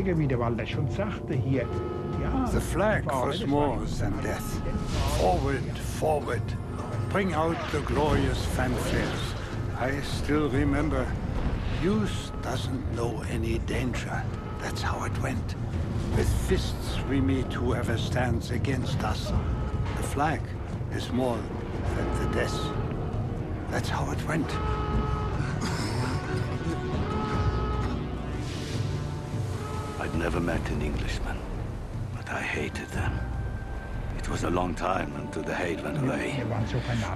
Kollege, wie der Walter schon sagte, hier, ja. The flag was more than death. Forward, forward. Bring out the glorious fanfares. I still remember, youth doesn't know any danger. That's how it went. With fists we meet whoever stands against us. The flag is more than the death. That's how it went. I'd never met an Englishman, but I hated them. It was a long time until the hate went away.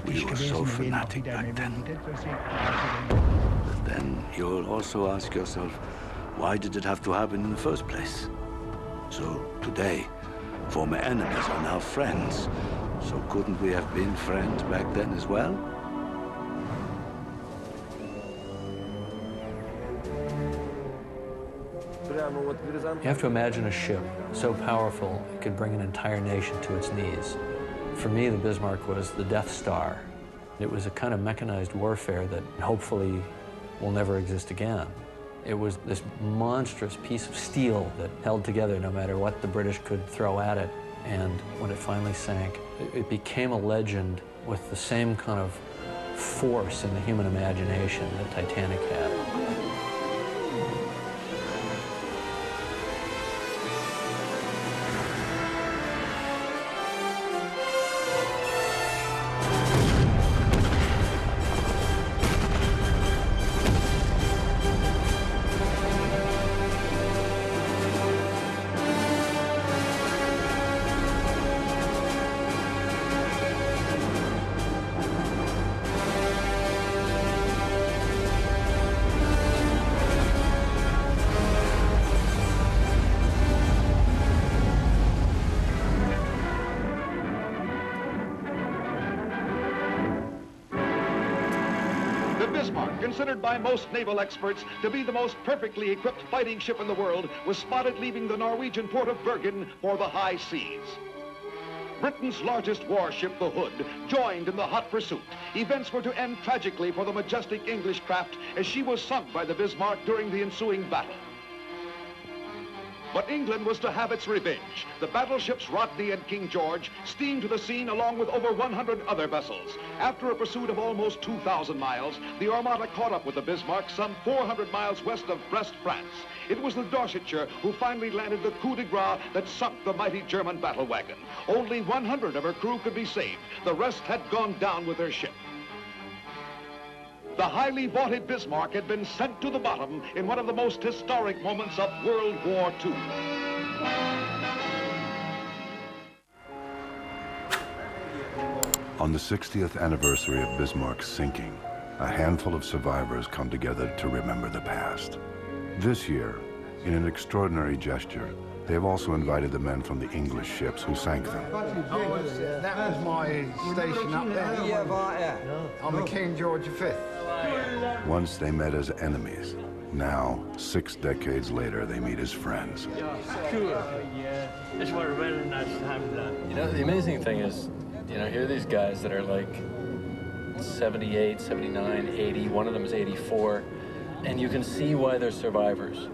We were so fanatic back then. But then you'll also ask yourself, why did it have to happen in the first place? So today, former enemies are now friends. So couldn't we have been friends back then as well? You have to imagine a ship so powerful it could bring an entire nation to its knees. For me, the Bismarck was the Death Star. It was a kind of mechanized warfare that hopefully will never exist again. It was this monstrous piece of steel that held together no matter what the British could throw at it. And when it finally sank, it became a legend with the same kind of force in the human imagination that Titanic had. Considered by most naval experts to be the most perfectly equipped fighting ship in the world, was spotted leaving the Norwegian port of Bergen for the high seas. Britain's largest warship, the Hood, joined in the hot pursuit. Events were to end tragically for the majestic English craft as she was sunk by the Bismarck during the ensuing battle. But England was to have its revenge. The battleships Rodney and King George steamed to the scene along with over 100 other vessels. After a pursuit of almost 2,000 miles, the Armada caught up with the Bismarck some 400 miles west of Brest, France. It was the Dorsetshire who finally landed the coup de grace that sunk the mighty German battle wagon. Only 100 of her crew could be saved. The rest had gone down with her ship. The highly vaunted Bismarck had been sent to the bottom in one of the most historic moments of World War II. On the 60th anniversary of Bismarck's sinking, a handful of survivors come together to remember the past. This year, in an extraordinary gesture, they have also invited the men from the English ships who sank them. That was my station up there. Yeah, right, yeah. On the King George V. Once they met as enemies. Now, 6 decades later, they meet as friends. Cool. It's what a really nice time to. You know, the amazing thing is, you know, here are these guys that are like 78, 79, 80. One of them is 84. And you can see why they're survivors.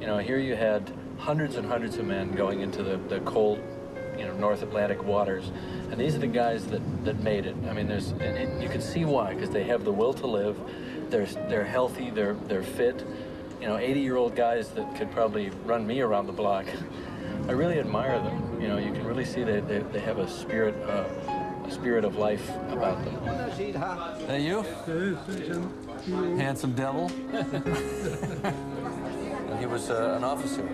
You know, here you had hundreds and hundreds of men going into the cold, you know, North Atlantic waters. And these are the guys that made it. I mean, you can see why, because they have the will to live. They're healthy, they're fit. You know, 80-year-old guys that could probably run me around the block. I really admire them. You know, you can really see that they have a spirit of life about them. Hey, you? Handsome devil. And he was an officer.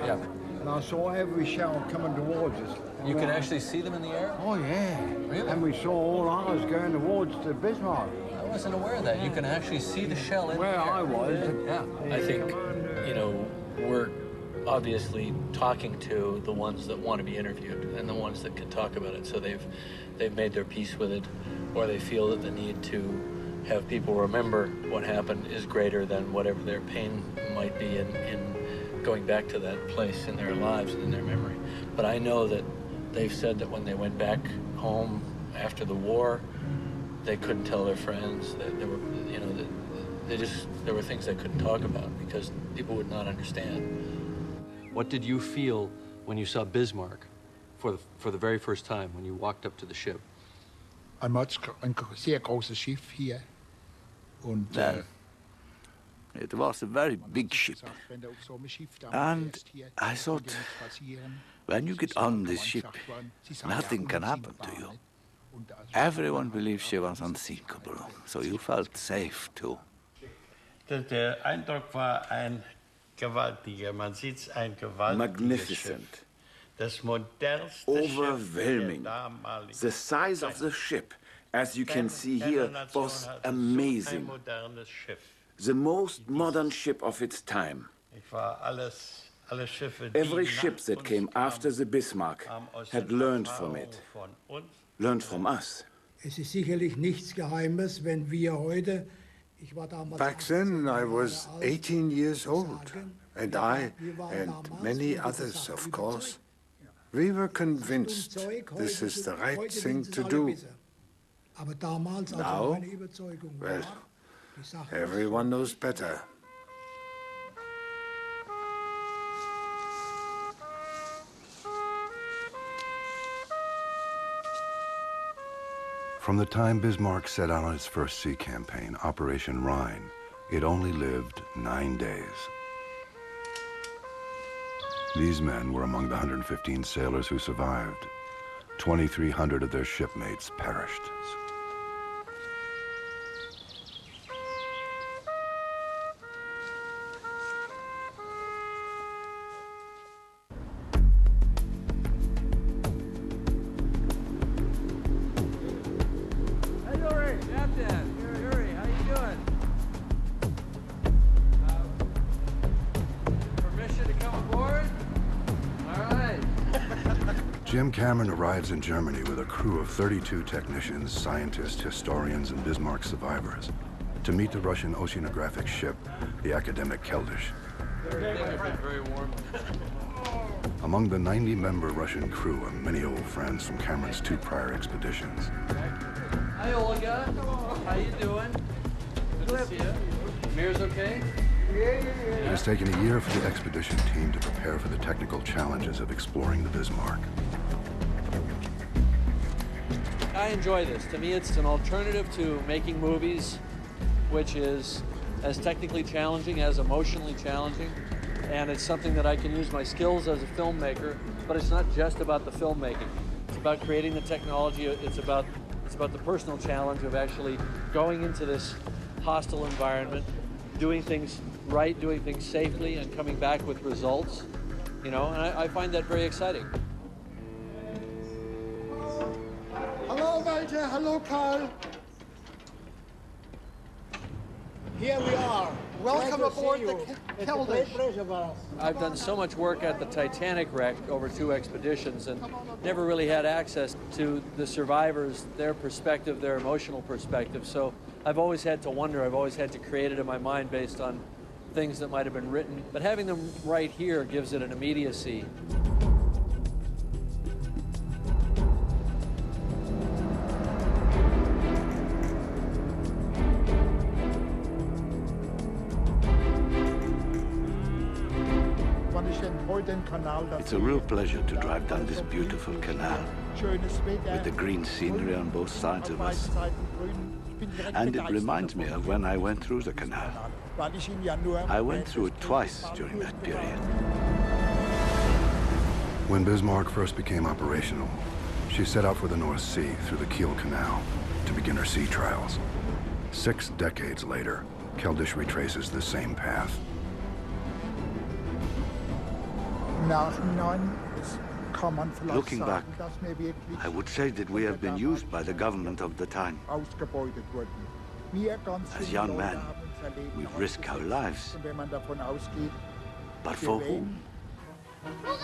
Yeah. And I saw every shell coming towards us. You can actually see them in the air? Oh, yeah. Really? And we saw all ours going towards the Bismarck. I wasn't aware of that. You can actually see the shell in the air. Where I was. Yeah. I think, you know, we're obviously talking to the ones that want to be interviewed and the ones that can talk about it. So they've made their peace with it, or they feel that the need to have people remember what happened is greater than whatever their pain might be in going back to that place in their lives and in their memory. But I know that they've said that when they went back home after the war, they couldn't tell their friends that they were, you know, there were things they couldn't talk about because people would not understand. What did you feel when you saw Bismarck for the very first time, when you walked up to the ship? Ein sehr großes Schiff hier. Und, it was a very big ship. And I thought, when you get on this ship, nothing can happen to you. Everyone believes she was unsinkable, so you felt safe too. Der Eindruck war ein gewaltiger, man sieht ein gewaltiges Schiff. Das modernste overwhelming. The size of the ship, as you can see here, was amazing. The most modern ship of its time. Every ship that came after the Bismarck had learned from it, learned from us. Es ist sicherlich nichts Geheimes, wenn wir heute. Back then, I was 18 years old, and I, and many others, of course, we were convinced this is the right thing to do. Now, well, everyone knows better. From the time Bismarck set out on his first sea campaign, Operation Rhine, it only lived 9 days. These men were among the 115 sailors who survived. 2,300 of their shipmates perished. Jim Cameron arrives in Germany with a crew of 32 technicians, scientists, historians, and Bismarck survivors to meet the Russian oceanographic ship, the academic Keldysh. Very warm. Among the 90-member Russian crew are many old friends from Cameron's 2 prior expeditions. Hi, Olga. How you doing? Good to see you. Mir's okay? It has taken a year for the expedition team to prepare for the technical challenges of exploring the Bismarck. I enjoy this. To me, it's an alternative to making movies, which is as technically challenging as emotionally challenging. And it's something that I can use my skills as a filmmaker, but it's not just about the filmmaking. It's about creating the technology. It's about the personal challenge of actually going into this hostile environment, doing things right, doing things safely, and coming back with results. You know, and I find that very exciting. Hello, Walter. Hello, Carl. Here we are. Welcome aboard the Keldysh. I've done so much work at the Titanic wreck over 2 expeditions and never really had access to the survivors, their perspective, their emotional perspective. So I've always had to wonder, I've always had to create it in my mind based on things that might have been written. But having them right here gives it an immediacy. It's a real pleasure to drive down this beautiful canal with the green scenery on both sides of us. And it reminds me of when I went through the canal. I went through it twice during that period. When Bismarck first became operational, she set out for the North Sea through the Kiel Canal to begin her sea trials. 6 decades later, Keldysh retraces the same path. Looking back, I would say that we have been used by the government of the time. As young men, we risk our lives. But for whom? Well,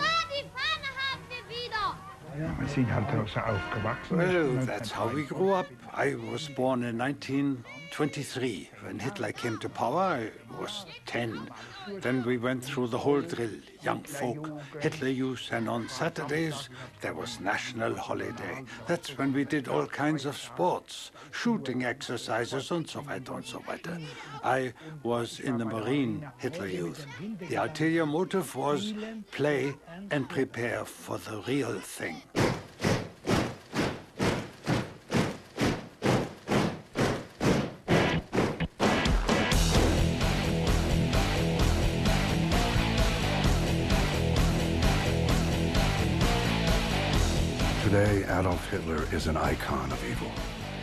that's how we grew up. I was born in 1923. When Hitler came to power, I was 10. Then we went through the whole drill, young folk, Hitler Youth, and on Saturdays there was national holiday. That's when we did all kinds of sports, shooting exercises and so weiter and so weiter. I was in the Marine Hitler Youth. The ulterior motive was play and prepare for the real thing. Today, Adolf Hitler is an icon of evil.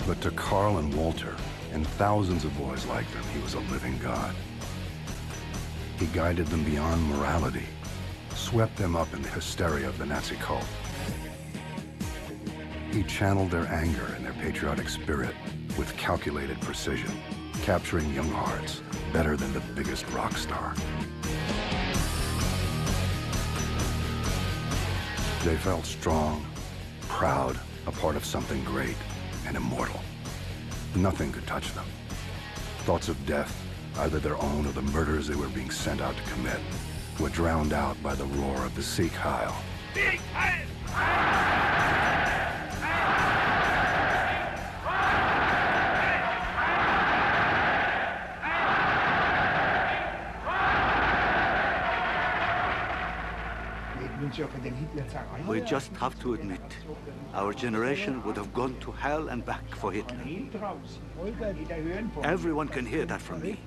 But to Karl and Walter, and thousands of boys like them, he was a living god. He guided them beyond morality, swept them up in the hysteria of the Nazi cult. He channeled their anger and their patriotic spirit with calculated precision, capturing young hearts better than the biggest rock star. They felt strong, proud, a part of something great and immortal. Nothing could touch them. Thoughts of death, either their own or the murders they were being sent out to commit, were drowned out by the roar of the Sieg Heil. Sieg Heil! We just have to admit, our generation would have gone to hell and back for Hitler. Everyone can hear that from me.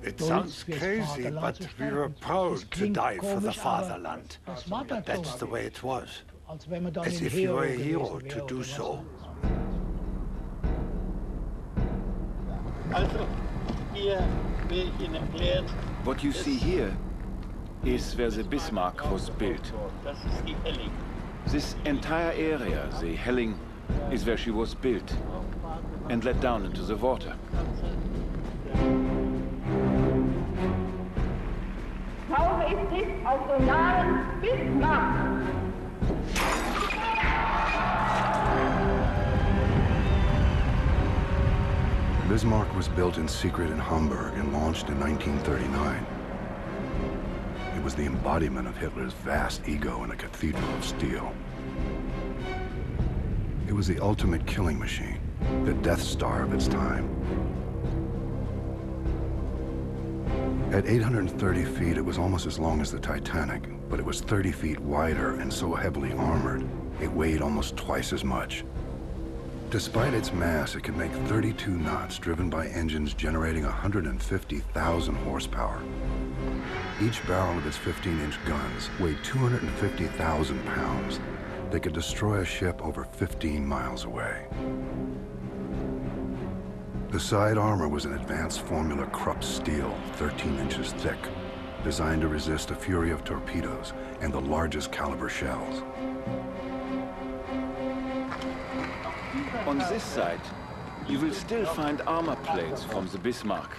It sounds crazy, but we were proud to die for the fatherland. That's the way it was. As if you were a hero to do so. What you see here is where the Bismarck was built. This entire area, the Helling, is where she was built and let down into the water. Tauche ist dicht auf den Namen Bismarck. Bismarck was built in secret in Hamburg and launched in 1939. It was the embodiment of Hitler's vast ego in a cathedral of steel. It was the ultimate killing machine, the Death Star of its time. At 830 feet, it was almost as long as the Titanic, but it was 30 feet wider and so heavily armored, it weighed almost twice as much. Despite its mass, it could make 32 knots, driven by engines generating 150,000 horsepower. Each barrel of its 15-inch guns weighed 250,000 pounds. They could destroy a ship over 15 miles away. The side armor was an advanced formula Krupp steel, 13 inches thick, designed to resist the fury of torpedoes and the largest caliber shells. On this side, you will still find armor plates from the Bismarck.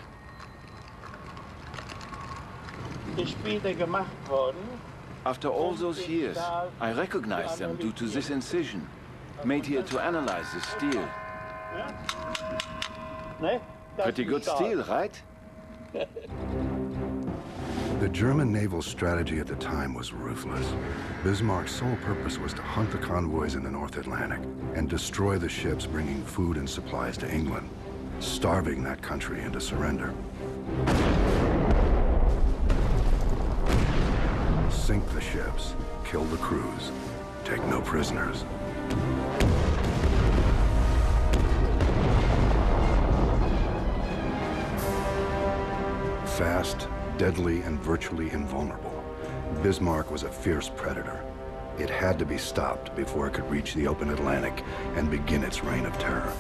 After all those years, I recognize them due to this incision, made here to analyze the steel. Pretty good steel, right? The German naval strategy at the time was ruthless. Bismarck's sole purpose was to hunt the convoys in the North Atlantic and destroy the ships bringing food and supplies to England, starving that country into surrender. Sink the ships, kill the crews, take no prisoners. Fast, deadly, and virtually invulnerable, Bismarck was a fierce predator. It had to be stopped before it could reach the open Atlantic and begin its reign of terror.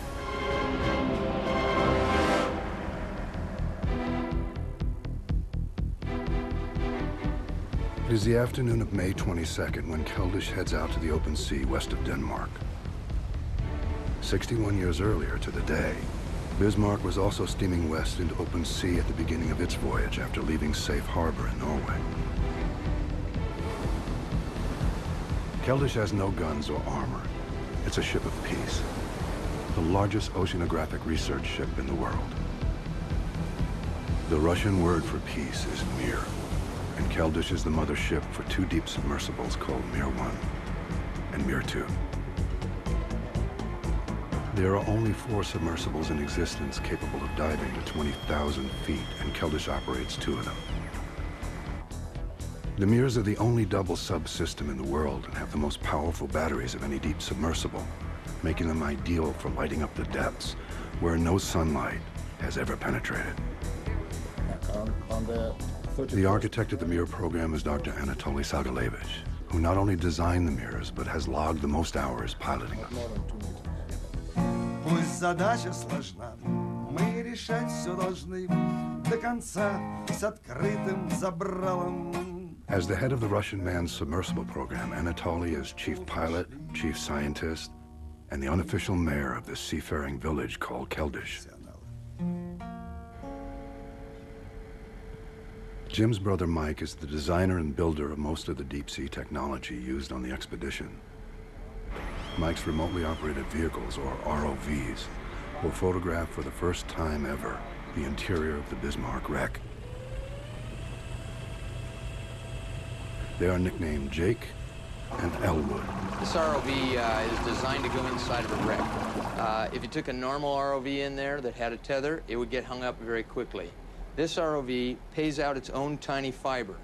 It is the afternoon of May 22nd when Keldysh heads out to the open sea west of Denmark. 61 years earlier to the day, Bismarck was also steaming west into open sea at the beginning of its voyage after leaving safe harbor in Norway. Keldysh has no guns or armor. It's a ship of peace, the largest oceanographic research ship in the world. The Russian word for peace is Mir, and Keldysh is the mother ship for two deep submersibles called Mir 1 and Mir 2. There are only 4 submersibles in existence capable of diving to 20,000 feet, and Keldysh operates 2 of them. The Mirs are the only double subsystem in the world and have the most powerful batteries of any deep submersible, making them ideal for lighting up the depths where no sunlight has ever penetrated. The architect of the Mir program is Dr. Anatoly Sagalevich, who not only designed the Mirs, but has logged the most hours piloting them. Пусть задача сложна, мы решать все должны до конца с открытым забралом. As the head of the Russian manned submersible program, Anatoly is chief pilot, chief scientist, and the unofficial mayor of this seafaring village called Keldysh. Jim's brother Mike is the designer and builder of most of the deep-sea technology used on the expedition. Mike's remotely operated vehicles, or ROVs, will photograph for the first time ever the interior of the Bismarck wreck. They are nicknamed Jake and Elwood. This ROV is designed to go inside of a wreck. If you took a normal ROV in there that had a tether, it would get hung up very quickly. This ROV pays out its own tiny fiber,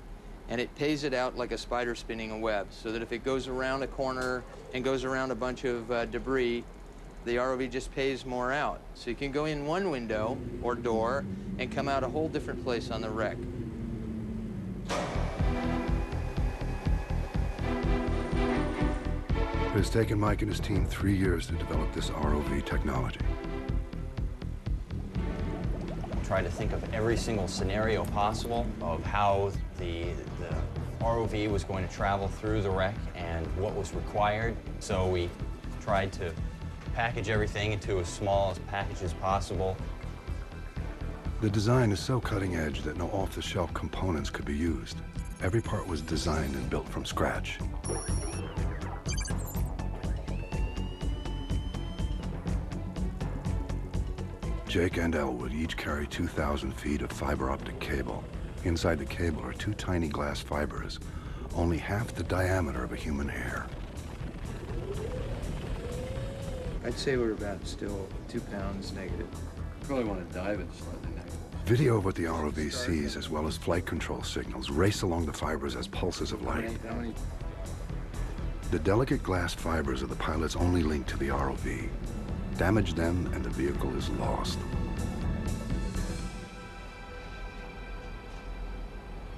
and it pays it out like a spider spinning a web, so that if it goes around a corner and goes around a bunch of debris, the ROV just pays more out. So you can go in one window or door and come out a whole different place on the wreck. It has taken Mike and his team 3 years to develop this ROV technology. Try to think of every single scenario possible of how the ROV was going to travel through the wreck and what was required. So we tried to package everything into as small a package as possible. The design is so cutting edge that no off-the-shelf components could be used. Every part was designed and built from scratch. Jake and Elwood each carry 2,000 feet of fiber optic cable. Inside the cable are 2 tiny glass fibers, only half the diameter of a human hair. I'd say we're about still 2 pounds negative. Probably want to dive it slightly negative. Video of what the ROV sees, as well as flight control signals, race along the fibers as pulses of light. The delicate glass fibers are the pilot's only link to the ROV. Damage them and the vehicle is lost.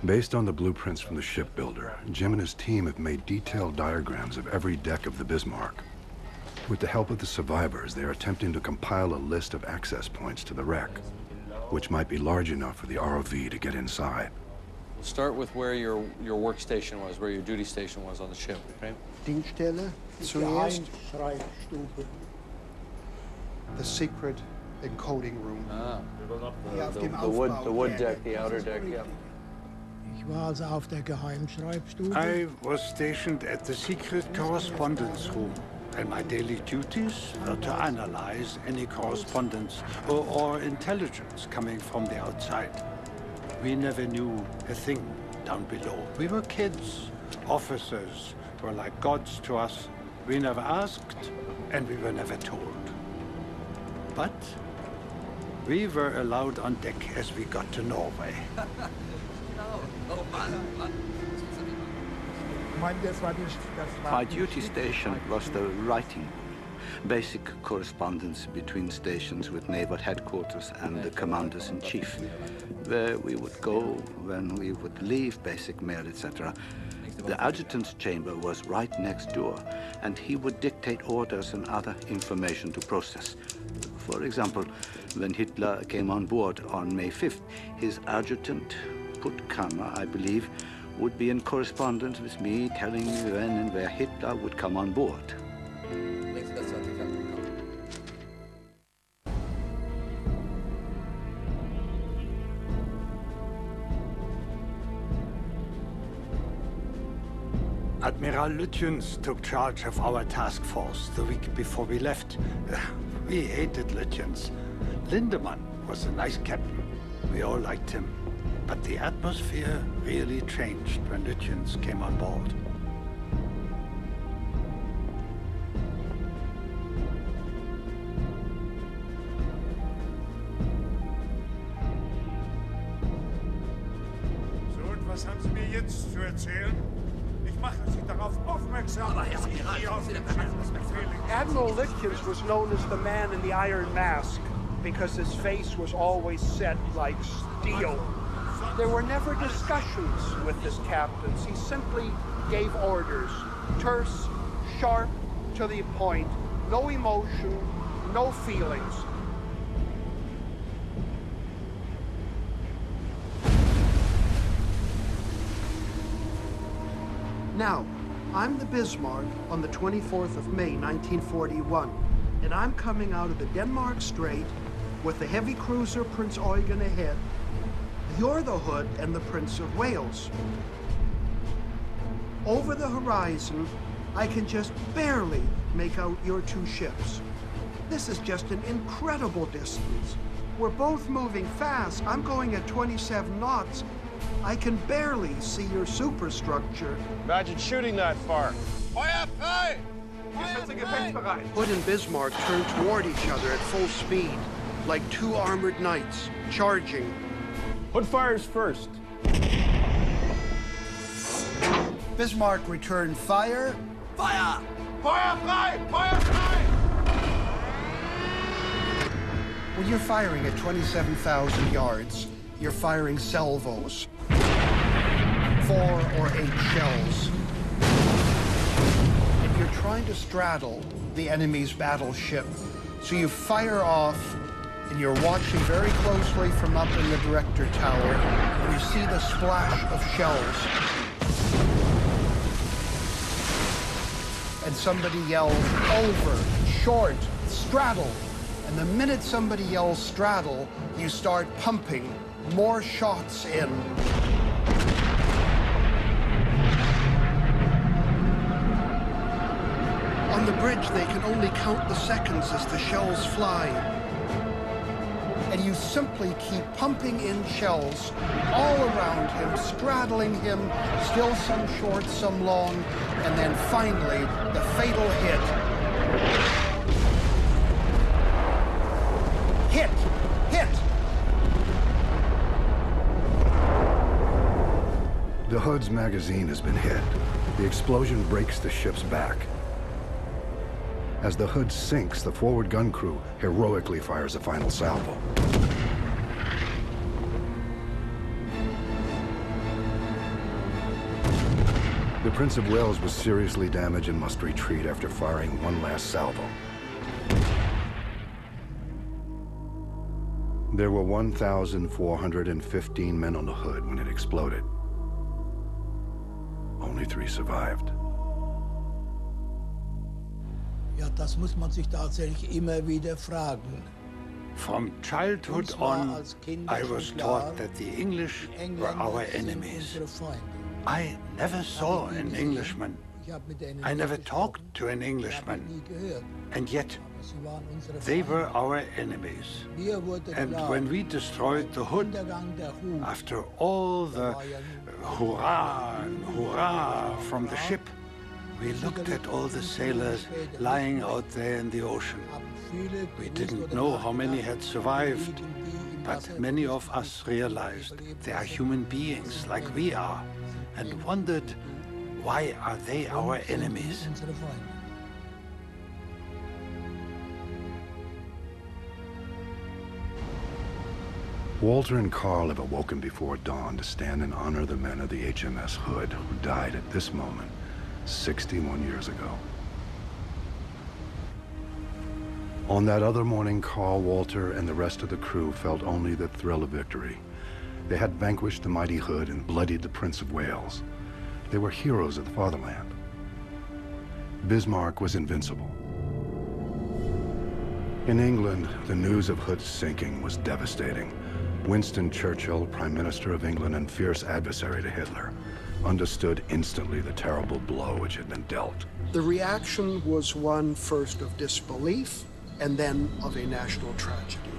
Based on the blueprints from the shipbuilder, Jim and his team have made detailed diagrams of every deck of the Bismarck. With the help of the survivors, they are attempting to compile a list of access points to the wreck, which might be large enough for the ROV to get inside. Start with where your workstation was, where your duty station was on the ship, right? Dienststelle zuerst. The secret encoding room. Ah, the wood deck, the outer deck, yeah. Ich war also auf der Geheimschreibstube. I was stationed at the secret correspondence room, and my daily duties were to analyze any correspondence or intelligence coming from the outside. We never knew a thing down below. We were kids. Officers were like gods to us. We never asked, and we were never told. But we were allowed on deck as we got to Norway. My duty station was the writing room. Basic correspondence between stations with naval headquarters and the commanders-in-chief, where we would go, when we would leave, basic mail, etc. The adjutant's chamber was right next door, and he would dictate orders and other information to process. For example, when Hitler came on board on May 5th, his adjutant, Puttkammer, I believe, would be in correspondence with me, telling me when and where Hitler would come on board. Admiral Lütjens took charge of our task force the week before we left. We hated Lütjens. Lindemann was a nice captain. We all liked him. But the atmosphere really changed when Lütjens came on board. So, und was haben Sie mir jetzt zu erzählen? Ich mache Sie darauf aufmerksam. Admiral Lütjens was known as the man in the iron mask because his face was always set like steel. There were never discussions with his captains. He simply gave orders. Terse, sharp, to the point. No emotion, no feelings. Now, I'm the Bismarck on the 24th of May, 1941, and I'm coming out of the Denmark Strait with the heavy cruiser Prinz Eugen ahead. You're the Hood and the Prince of Wales. Over the horizon, I can just barely make out your two ships. This is just an incredible distance. We're both moving fast. I'm going at 27 knots. I can barely see your superstructure. Imagine shooting that far. Feuer frei! Hood and Bismarck turned toward each other at full speed, like two armored knights, charging. Hood fires first. Bismarck returned fire. Fire! Feuer frei! Feuer frei! When you're firing at 27,000 yards, you're firing salvos. 4 or 8 shells. And you're trying to straddle the enemy's battleship. So you fire off, and you're watching very closely from up in the director tower, and you see the splash of shells. And somebody yells, over, short, straddle. And the minute somebody yells straddle, you start pumping more shots in. On the bridge, they can only count the seconds as the shells fly. And you simply keep pumping in shells all around him, straddling him, still some short, some long, and then finally, the fatal hit. Hit! Hit! The Hood's magazine has been hit. The explosion breaks the ship's back. As the Hood sinks, the forward gun crew heroically fires a final salvo. The Prince of Wales was seriously damaged and must retreat after firing one last salvo. There were 1,415 men on the Hood when it exploded. Only 3 survived. Ja, das muss man sich tatsächlich immer wieder fragen. From childhood on, I was taught that the English were our enemies. I never saw an Englishman. I never talked to an Englishman. And yet, they were our enemies. And when we destroyed the Hood, after all the hurrah and hurrah from the ship, we looked at all the sailors lying out there in the ocean. We didn't know how many had survived, but many of us realized they are human beings like we are, and wondered, why are they our enemies? Walter and Carl have awoken before dawn to stand and honor the men of the HMS Hood who died at this moment 61 years ago. On that other morning, Carl, Walter, and the rest of the crew felt only the thrill of victory. They had vanquished the mighty Hood and bloodied the Prince of Wales. They were heroes of the fatherland. Bismarck was invincible. In England, the news of Hood's sinking was devastating. Winston Churchill, Prime Minister of England and fierce adversary to Hitler, understood instantly the terrible blow which had been dealt. The reaction was one first of disbelief and then of a national tragedy.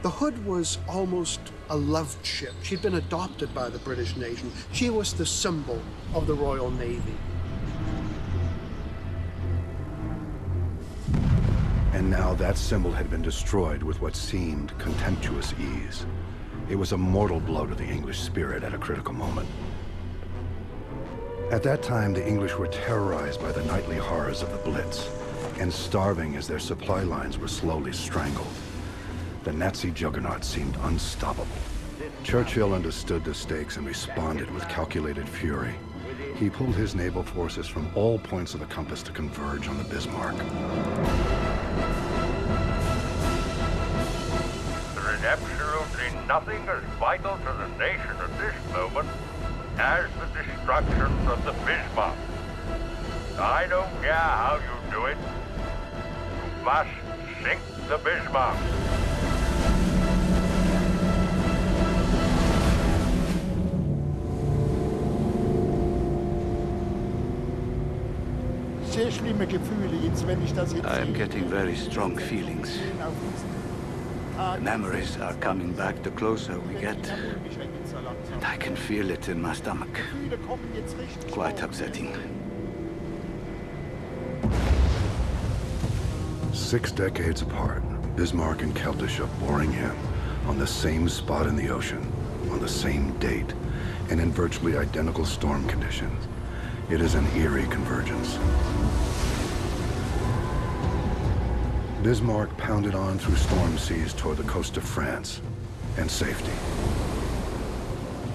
The Hood was almost a loved ship. She'd been adopted by the British nation. She was the symbol of the Royal Navy. And now that symbol had been destroyed with what seemed contemptuous ease. It was a mortal blow to the English spirit at a critical moment. At that time, the English were terrorized by the nightly horrors of the Blitz, and starving as their supply lines were slowly strangled. The Nazi juggernaut seemed unstoppable. Churchill understood the stakes and responded with calculated fury. He pulled his naval forces from all points of the compass to converge on the Bismarck. There is absolutely nothing as vital to the nation at this moment as the destruction of the Bismarck. I don't care how you do it. You must sink the Bismarck. I am getting very strong feelings. The memories are coming back the closer we get. And I can feel it in my stomach. Quite upsetting. 6 decades apart, Bismarck and Keltish are boring in on the same spot in the ocean, on the same date, and in virtually identical storm conditions. It is an eerie convergence. Bismarck pounded on through storm seas toward the coast of France and safety.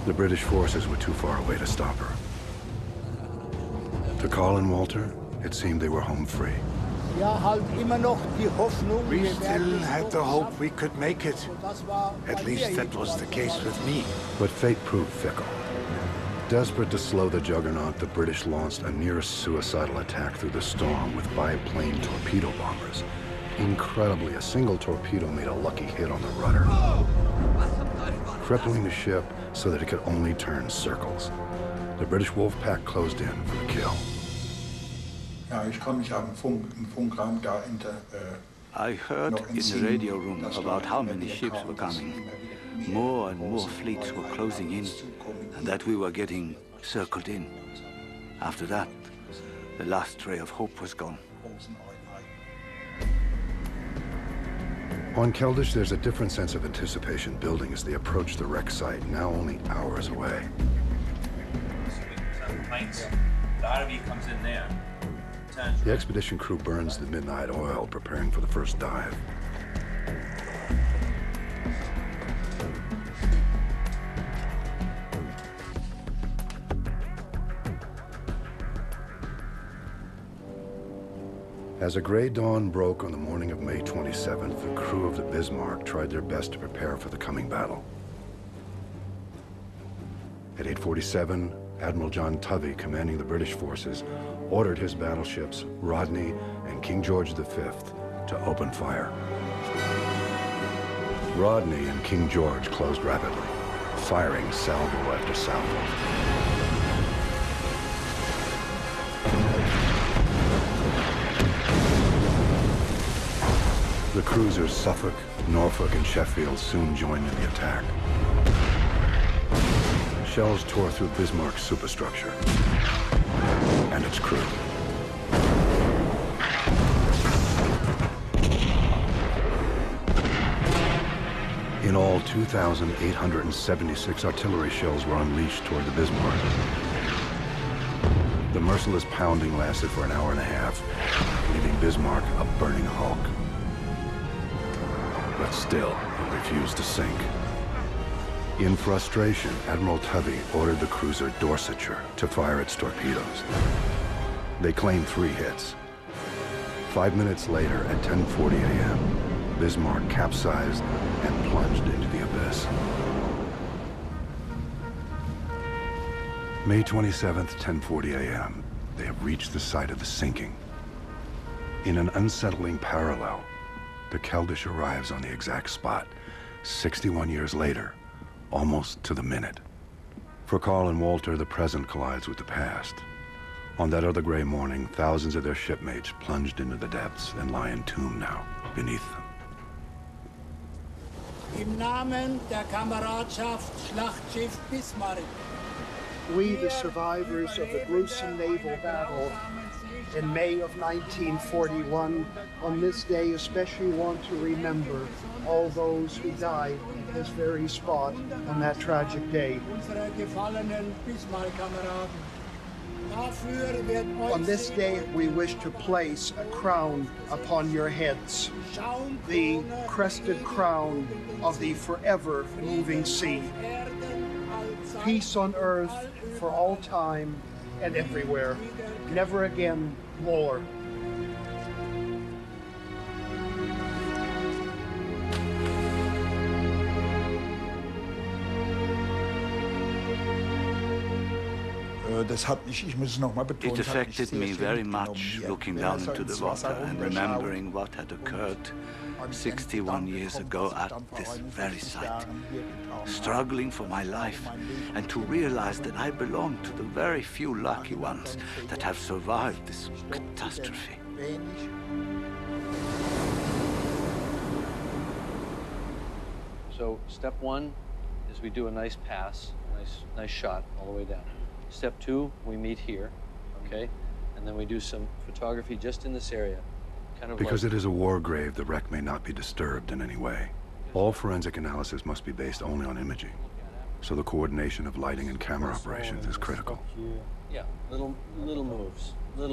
The British forces were too far away to stop her. To Carl and Walter, it seemed they were home free. We still had the hope we could make it. At least that was the case with me. But fate proved fickle. Desperate to slow the juggernaut, the British launched a near-suicidal attack through the storm with biplane torpedo bombers. Incredibly, a single torpedo made a lucky hit on the rudder, crippling the ship so that it could only turn circles. The British wolf pack closed in for the kill. I heard in the radio room about how many ships were coming. More and more fleets were closing in, and that we were getting circled in. After that, the last ray of hope was gone. On Keltish, there's a different sense of anticipation building as they approach the wreck site, now only hours away. The RV comes in there. The expedition crew burns the midnight oil, preparing for the first dive. As a gray dawn broke on the morning of May 27th, the crew of the Bismarck tried their best to prepare for the coming battle. At 8:47, Admiral John Tovey, commanding the British forces, ordered his battleships, Rodney and King George V, to open fire. Rodney and King George closed rapidly, firing salvo after salvo. The cruisers Suffolk, Norfolk, and Sheffield soon joined in the attack. Shells tore through Bismarck's superstructure and its crew. In all, 2,876 artillery shells were unleashed toward the Bismarck. The merciless pounding lasted for an hour and a half, leaving Bismarck a burning hulk. But still, it refused to sink. In frustration, Admiral Tovey ordered the cruiser Dorsetshire to fire its torpedoes. They claimed 3 hits. 5 minutes later, at 10:40 a.m., Bismarck capsized and plunged into the abyss. May 27th, 10:40 a.m., they have reached the site of the sinking. In an unsettling parallel, the Keltish arrives on the exact spot, 61 years later, almost to the minute. For Carl and Walter, the present collides with the past. On that other gray morning, thousands of their shipmates plunged into the depths and lie entombed now beneath them. Im Namen der Kameradschaft Schlachtschiff Bismarck. We, the survivors of the gruesome naval battle in May of 1941, on this day especially want to remember all those who died in this very spot on that tragic day. On this day, we wish to place a crown upon your heads, the crested crown of the forever moving sea. Peace on earth for all time and everywhere. Never again war. It affected me very much looking down into the water and remembering what had occurred 61 years ago at this very site. Struggling for my life and to realize that I belong to the very few lucky ones that have survived this catastrophe. So step one is we do a nice pass, nice shot all the way down. Step two, we meet here, okay? And then we do some photography just in this area. Because it is a war grave, the wreck may not be disturbed in any way. All forensic analysis must be based only on imaging. So the coordination of lighting and camera operations is critical. Yeah, little moves. You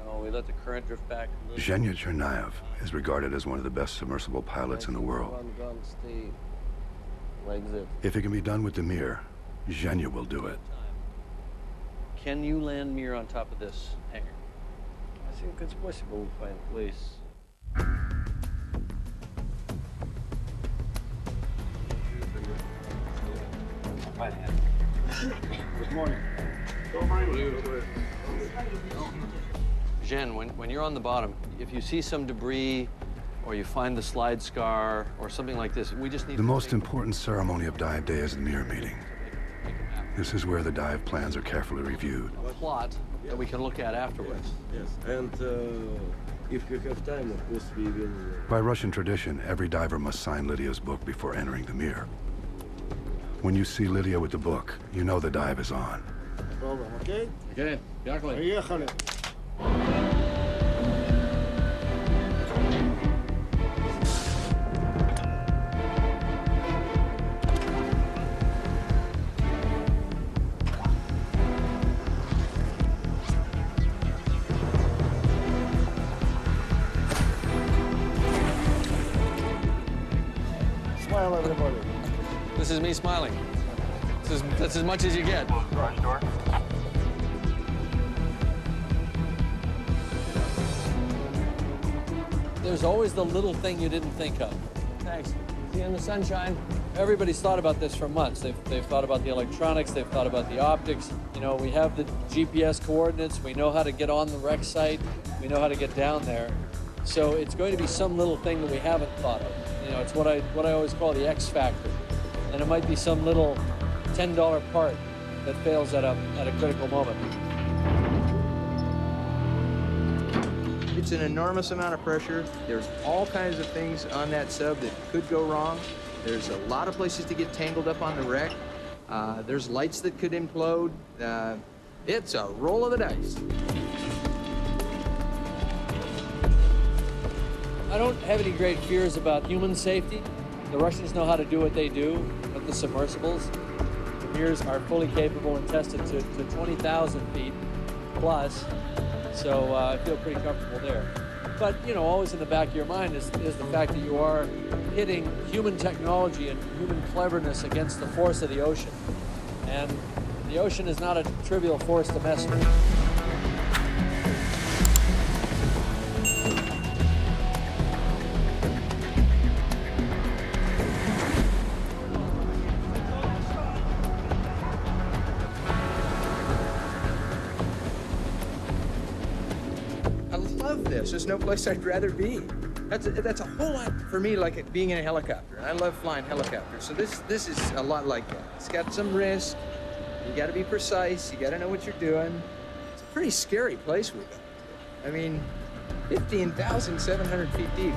know, we let the current drift back. Zhenya Chernaev is regarded as one of the best submersible pilots in the world. If it can be done with the Mir, Zhenya will do it. Can you land Mir on top of this hangar? I think it's possible to find a place. Good morning. Jen, when you're on the bottom, if you see some debris or you find the slide scar or something like this, we just need The most important ceremony of dive day is the Mir meeting. This is where the dive plans are carefully reviewed. A plot that we can look at afterwards. Yes. And if you have time, of course, we will... By Russian tradition, every diver must sign Lydia's book before entering the Mir. When you see Lydia with the book, you know the dive is on. Okay? Okay, дякую. Поехали. Smile, everybody. This is me smiling. That's as much as you get. There's always the little thing you didn't think of. Thanks. See you in the sunshine. Everybody's thought about this for months. They've thought about the electronics, they've thought about the optics. You know, we have the GPS coordinates, we know how to get on the wreck site, we know how to get down there. So it's going to be some little thing that we haven't thought of. You know, it's what I always call the X factor. And it might be some little $10 part that fails at a critical moment. It's an enormous amount of pressure. There's all kinds of things on that sub that could go wrong. There's a lot of places to get tangled up on the wreck. There's lights that could implode. It's a roll of the dice. I don't have any great fears about human safety. The Russians know how to do what they do with the submersibles. The Mirs are fully capable and tested to 20,000 feet plus, so I feel pretty comfortable there. But, you know, always in the back of your mind is the fact that you are hitting human technology and human cleverness against the force of the ocean. And the ocean is not a trivial force to mess with. There's no place I'd rather be. That's a whole lot for me like it being in a helicopter. I love flying helicopters, so this is a lot like that. It's got some risk, You got to be precise. You got to know what you're doing. It's a pretty scary place we've been. I mean, 15,700 feet deep.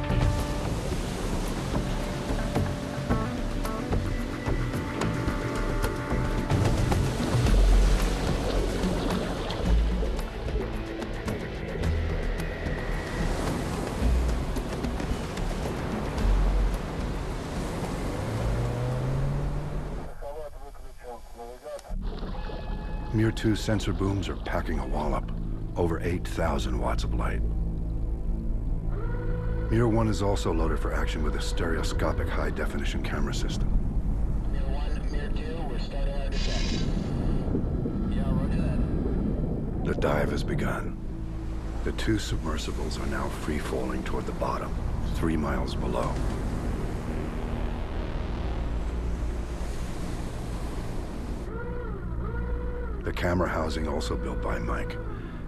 Mir 2 sensor booms are packing a wallop, over 8,000 watts of light. Mir 1 is also loaded for action with a stereoscopic high-definition camera system. Mir 1, Mir 2, we're starting our descent. Yeah, roger that. The dive has begun. The two submersibles are now free-falling toward the bottom, 3 miles below. The camera housing, also built by Mike,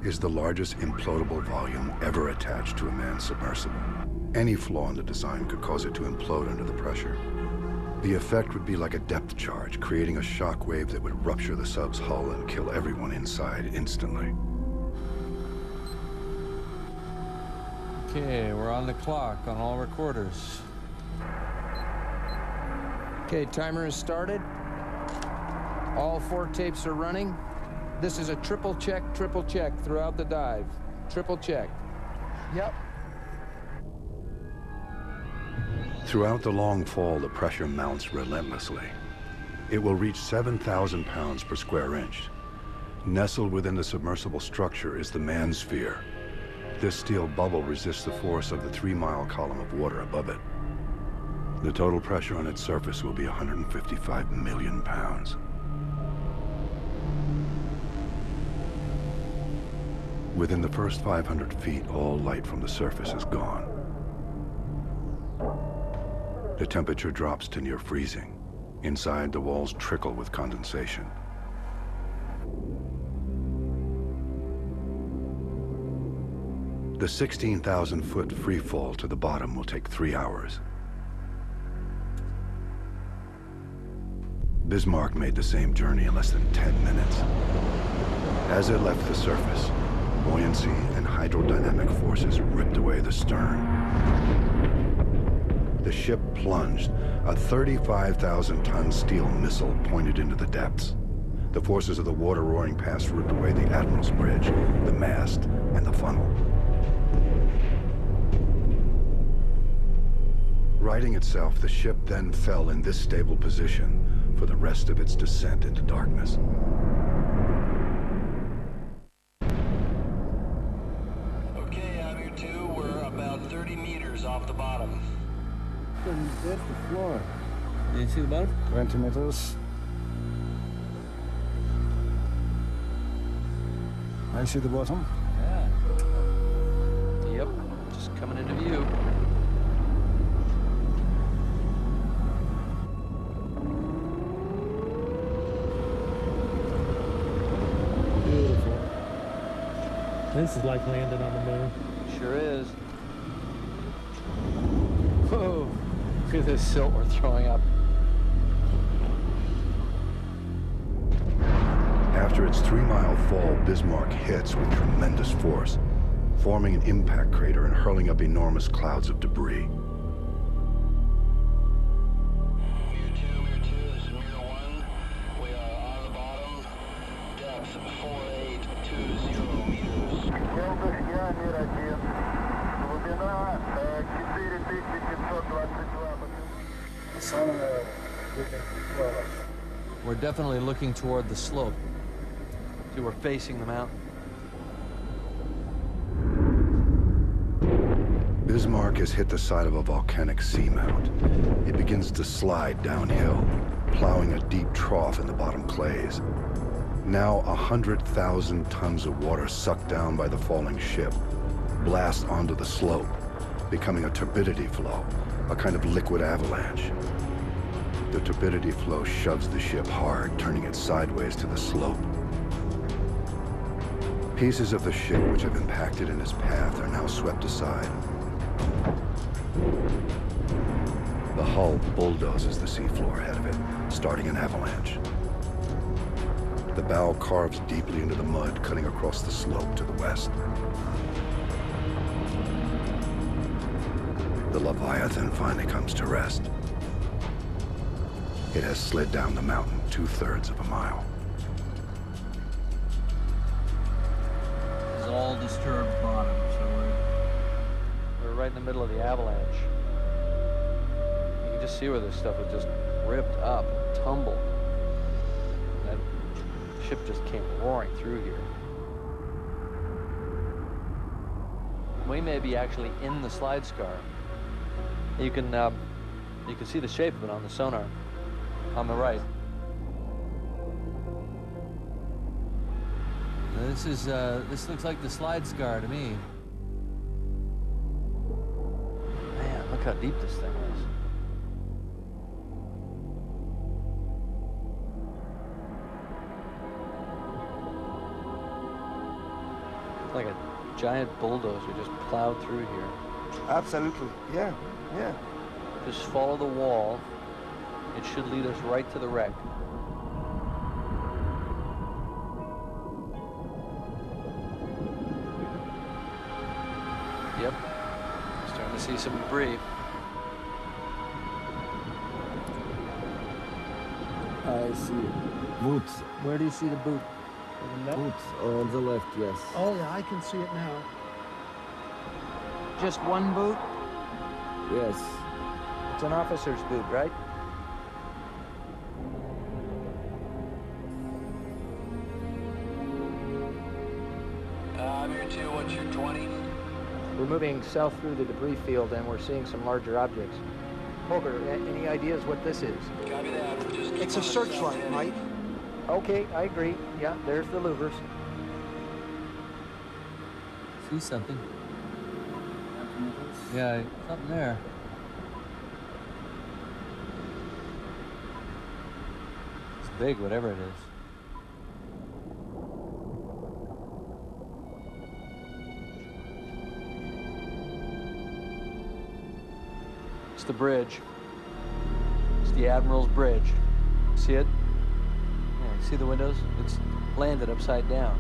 is the largest implodable volume ever attached to a manned submersible. Any flaw in the design could cause it to implode under the pressure. The effect would be like a depth charge, creating a shock wave that would rupture the sub's hull and kill everyone inside instantly. Okay, we're on the clock on all recorders. Okay, timer is started. All 4 tapes are running. This is a triple check throughout the dive. Triple check. Yep. Throughout the long fall, the pressure mounts relentlessly. It will reach 7,000 pounds per square inch. Nestled within the submersible structure is the manosphere. This steel bubble resists the force of the 3-mile column of water above it. The total pressure on its surface will be 155 million pounds. Within the first 500 feet, all light from the surface is gone. The temperature drops to near freezing. Inside, the walls trickle with condensation. The 16,000-foot free fall to the bottom will take 3 hours. Bismarck made the same journey in less than 10 minutes. As it left the surface, buoyancy and hydrodynamic forces ripped away the stern. The ship plunged, a 35,000-ton steel missile pointed into the depths. The forces of the water roaring past ripped away the Admiral's Bridge, the mast, and the funnel. Righting itself, the ship then fell in this stable position for the rest of its descent into darkness. Off the bottom. That's the floor. You see the bottom? 20 meters. I see the bottom. Yeah. Yep, just coming into view. Beautiful. This is like landing on the moon. Sure is. Whoa, look at this silt we're throwing up. After its 3-mile fall, Bismarck hits with tremendous force, forming an impact crater and hurling up enormous clouds of debris. Mir 2, this is Mir 1. We are on the bottom. Depth 4820 meters. Я Мир 1. Глубина 4522. We're definitely looking toward the slope. See, we're facing the mountain. Bismarck has hit the side of a volcanic seamount. It begins to slide downhill, plowing a deep trough in the bottom clays. Now 100,000 tons of water sucked down by the falling ship blast onto the slope, becoming a turbidity flow, a kind of liquid avalanche. The turbidity flow shoves the ship hard, turning it sideways to the slope. Pieces of the ship which have impacted in its path are now swept aside. The hull bulldozes the seafloor ahead of it, starting an avalanche. The bow carves deeply into the mud, cutting across the slope to the west. The Leviathan finally comes to rest. It has slid down the mountain 2/3 of a mile. It's all disturbed bottom, so we're right in the middle of the avalanche. You can just see where this stuff was just ripped up, tumbled. That ship just came roaring through here. We may be actually in the slide scar. You can see the shape of it on the sonar on the right. This looks like the slide scar to me. Man, look how deep this thing is. Like a giant bulldozer just plowed through here. Absolutely, yeah, yeah. Just follow the wall. It should lead us right to the wreck. Yep. Starting to see some debris. I see. Boots. Where do you see the boot? Boots on the left, yes. Oh, yeah, I can see it now. Just one boot? Yes. It's an officer's boot, right? I'm here too. What's your 20? We're moving south through the debris field and we're seeing some larger objects. Holger, any ideas what this is? Copy that. We're just It's a searchlight, Mike. Okay, I agree. Yeah, there's the louvers. See something? Yeah, something there. It's big, whatever it is. It's the bridge. It's the Admiral's Bridge. See it? Yeah, see the windows? It's landed upside down.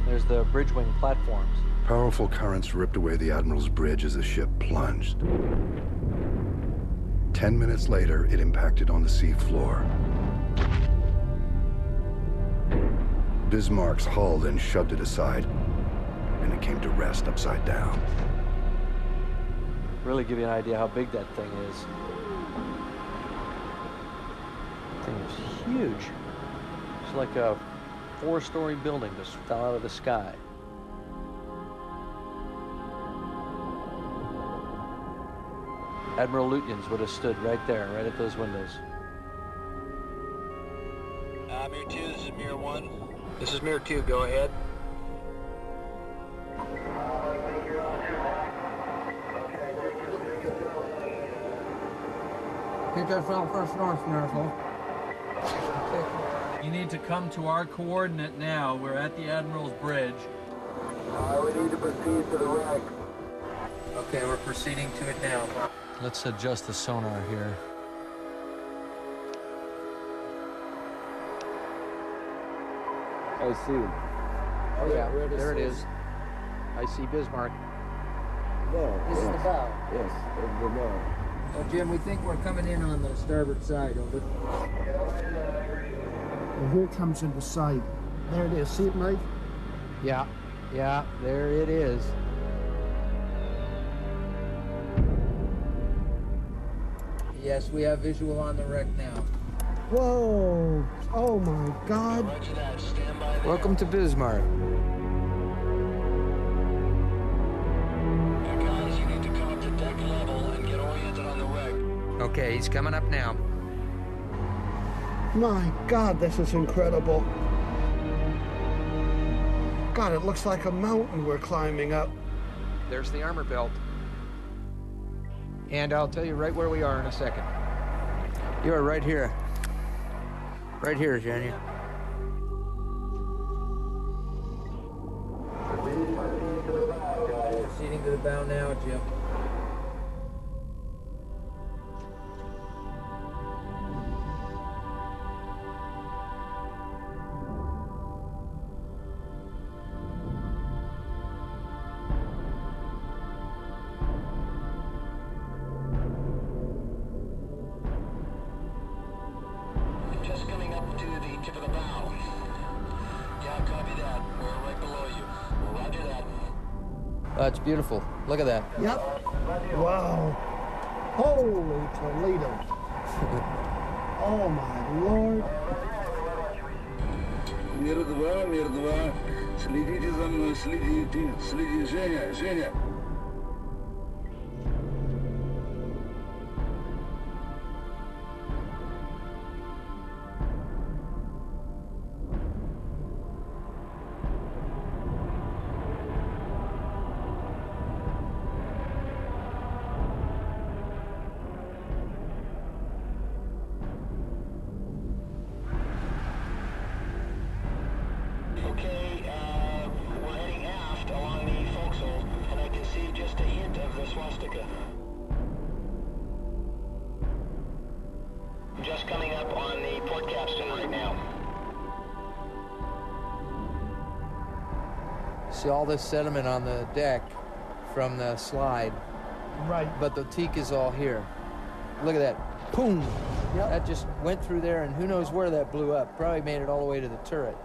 There's the bridge wing platforms. Powerful currents ripped away the Admiral's Bridge as the ship plunged. 10 minutes later, it impacted on the sea floor. Bismarck's hull then shoved it aside, and it came to rest upside down. Really give you an idea how big that thing is. That thing is huge. It's like a 4-story building just fell out of the sky. Admiral Lutyens would have stood right there, right at those windows. Mir 2, this is Mir 1. This is Mir 2, go ahead. Get that fell first north, Miracle. You need to come to our coordinate now. We're at the Admiral's Bridge. We need to proceed to the wreck. Okay, we're proceeding to it now. Let's adjust the sonar here. I see. Oh yeah, there it is. I see Bismarck. There. This is the bow. Yes, it's the bow. Oh, Jim, we think we're coming in on the starboard side, over. And here it comes in the side. There it is. See it, Mike? Yeah, yeah, there it is. Yes, we have visual on the wreck now. Whoa! Oh my God! Welcome to Bismarck. Guys, you need to come up to deck level and get oriented on the wreck. Okay, he's coming up now. My God, this is incredible. God, it looks like a mountain we're climbing up. There's the armor belt. And I'll tell you right where we are in a second. You are right here. Right here, Jenny. Proceeding to the bow now, Jim. It's beautiful. Look at that. Yep. Wow. Holy Toledo. Oh, my Lord. Мир 2, мир 2. Следите за мной, следите. Следи, Женя, Женя. Just coming up on the port capstan right now. See all this sediment on the deck from the slide. Right. But the teak is all here. Look at that. Boom! Yep. That just went through there, and who knows where that blew up. Probably made it all the way to the turret.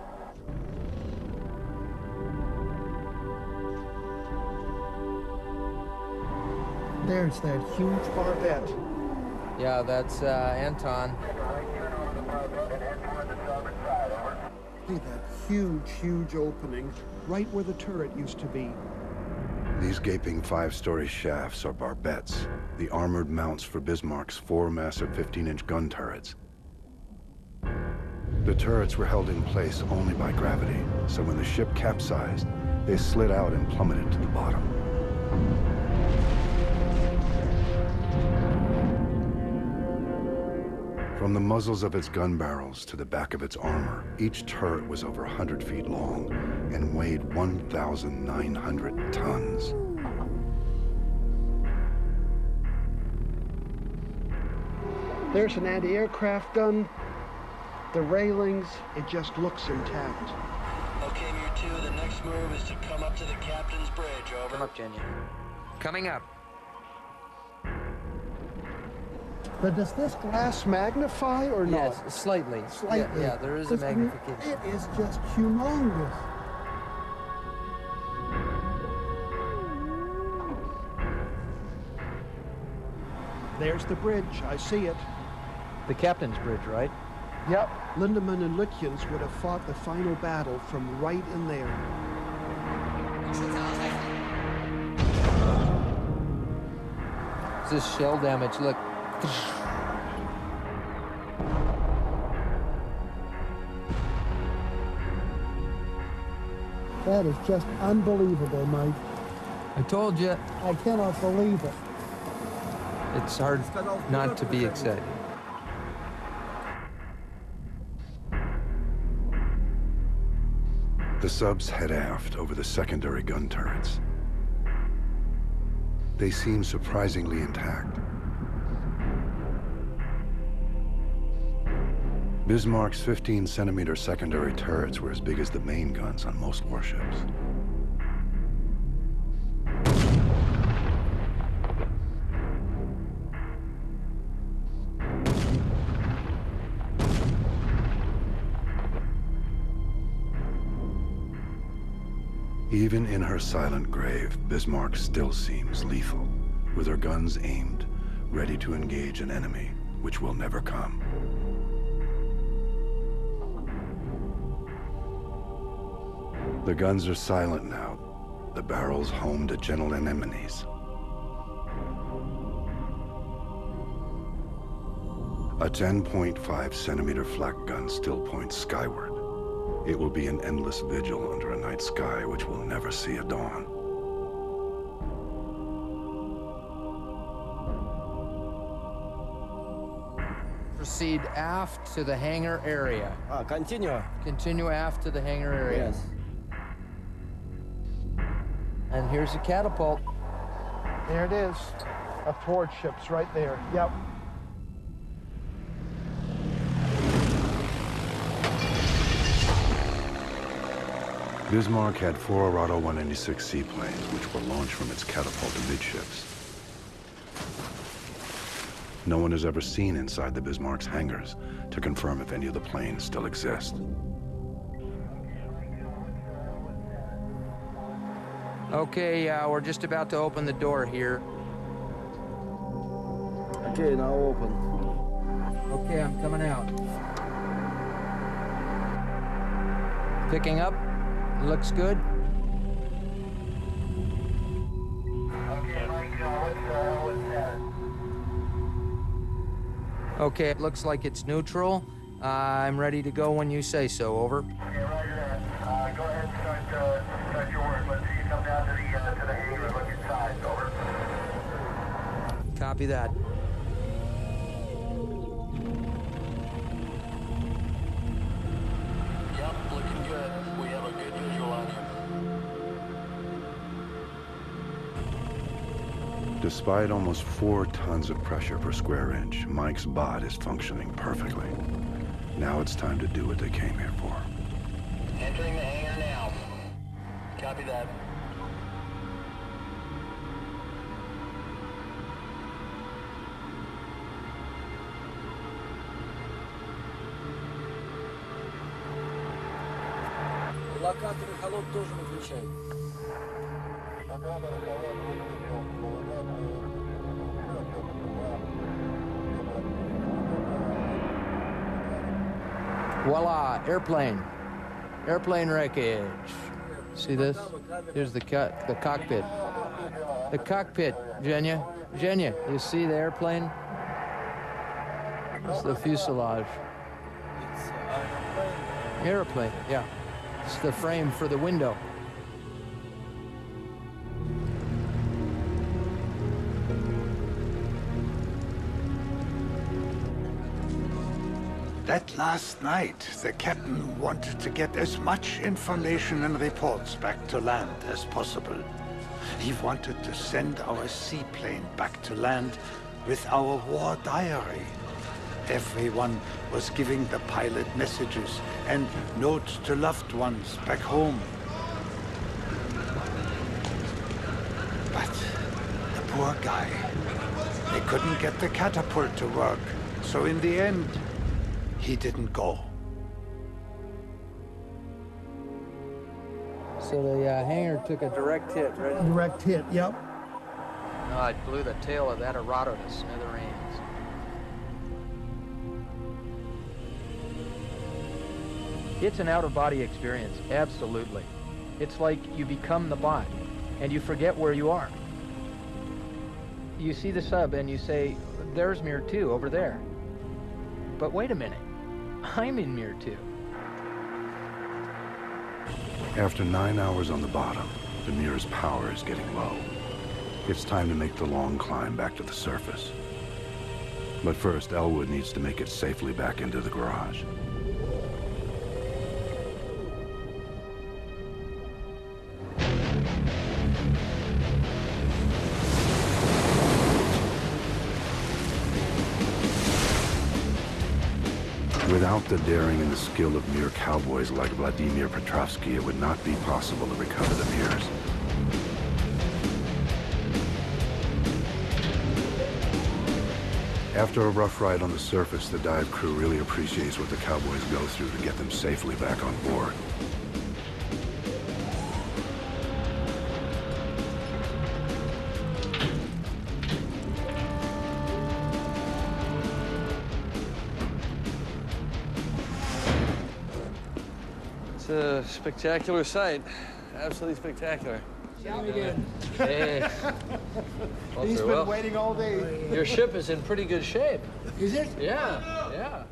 There's that huge barbette. Yeah, that's Anton. See that huge, huge opening right where the turret used to be. These gaping 5-story shafts are barbettes, the armored mounts for Bismarck's 4 massive 15-inch gun turrets. The turrets were held in place only by gravity, so when the ship capsized, they slid out and plummeted to the bottom. From the muzzles of its gun barrels to the back of its armor, each turret was over 100 feet long and weighed 1,900 tons. There's an anti-aircraft gun. The railings, it just looks intact. Okay, Mir 2, the next move is to come up to the captain's bridge, over. Come up, Jenny. Coming up. But does this glass magnify or not? Yes, slightly. Slightly. Yeah, there is a magnification. It is just humongous. There's the bridge. I see it. The captain's bridge, right? Yep. Lindemann and Lütjens would have fought the final battle from right in there. This shell damage, look. That is just unbelievable, Mike. I told you. I cannot believe it. It's hard not to be excited. The subs head aft over the secondary gun turrets. They seem surprisingly intact. Bismarck's 15-centimeter secondary turrets were as big as the main guns on most warships. Even in her silent grave, Bismarck still seems lethal, with her guns aimed, ready to engage an enemy which will never come. The guns are silent now, the barrels home to gentle anemones. A 10.5-centimeter flak gun still points skyward. It will be an endless vigil under a night sky which will never see a dawn. Proceed aft to the hangar area. Continue. Continue aft to the hangar area. Yes. And here's the catapult. There it is. Athwart ships right there. Yep. Bismarck had 4 Arado 196 seaplanes, which were launched from its catapult amidships. No one has ever seen inside the Bismarck's hangars to confirm if any of the planes still exist. Okay, we're just about to open the door here. Okay, now open. Okay, I'm coming out. Picking up. Looks good. Okay, Mike, what's that? Okay, it looks like it's neutral. I'm ready to go when you say so, over. Okay, roger that. Go ahead and start your work. Let's see you come down to the hangar and look inside, over. Copy that. Yep, looking good. We have a good visual on you. Despite almost 4 tons of pressure per square inch, Mike's bot is functioning perfectly. Now it's time to do what they came here for. Entering the hangar now. Copy that. Локатор и холод тоже выключай. Voila, airplane. Airplane wreckage. See this? Here's the cockpit. The cockpit, Jenya. Jenya, you see the airplane? It's the fuselage. Airplane, yeah. It's the frame for the window. That last night, the captain wanted to get as much information and reports back to land as possible. He wanted to send our seaplane back to land with our war diary. Everyone was giving the pilot messages and notes to loved ones back home. But the poor guy, they couldn't get the catapult to work, so in the end, he didn't go. So the hangar took a direct hit, right? Direct hit, yep. No, it blew the tail of that Arado to smithereens. It's an out-of-body experience, absolutely. It's like you become the bot, and you forget where you are. You see the sub, and you say, there's Mir 2 over there. But wait a minute, I'm in Mir 2. After 9 hours on the bottom, the Mir's power is getting low. It's time to make the long climb back to the surface. But first, Elwood needs to make it safely back into the garage. Without the daring and the skill of Mir cowboys like Vladimir Petrovsky, it would not be possible to recover the Mirs. After a rough ride on the surface, the dive crew really appreciates what the cowboys go through to get them safely back on board. It's a spectacular sight. Absolutely spectacular. Hey. He's been waiting all day. Your ship is in pretty good shape. Is it? Yeah, yeah.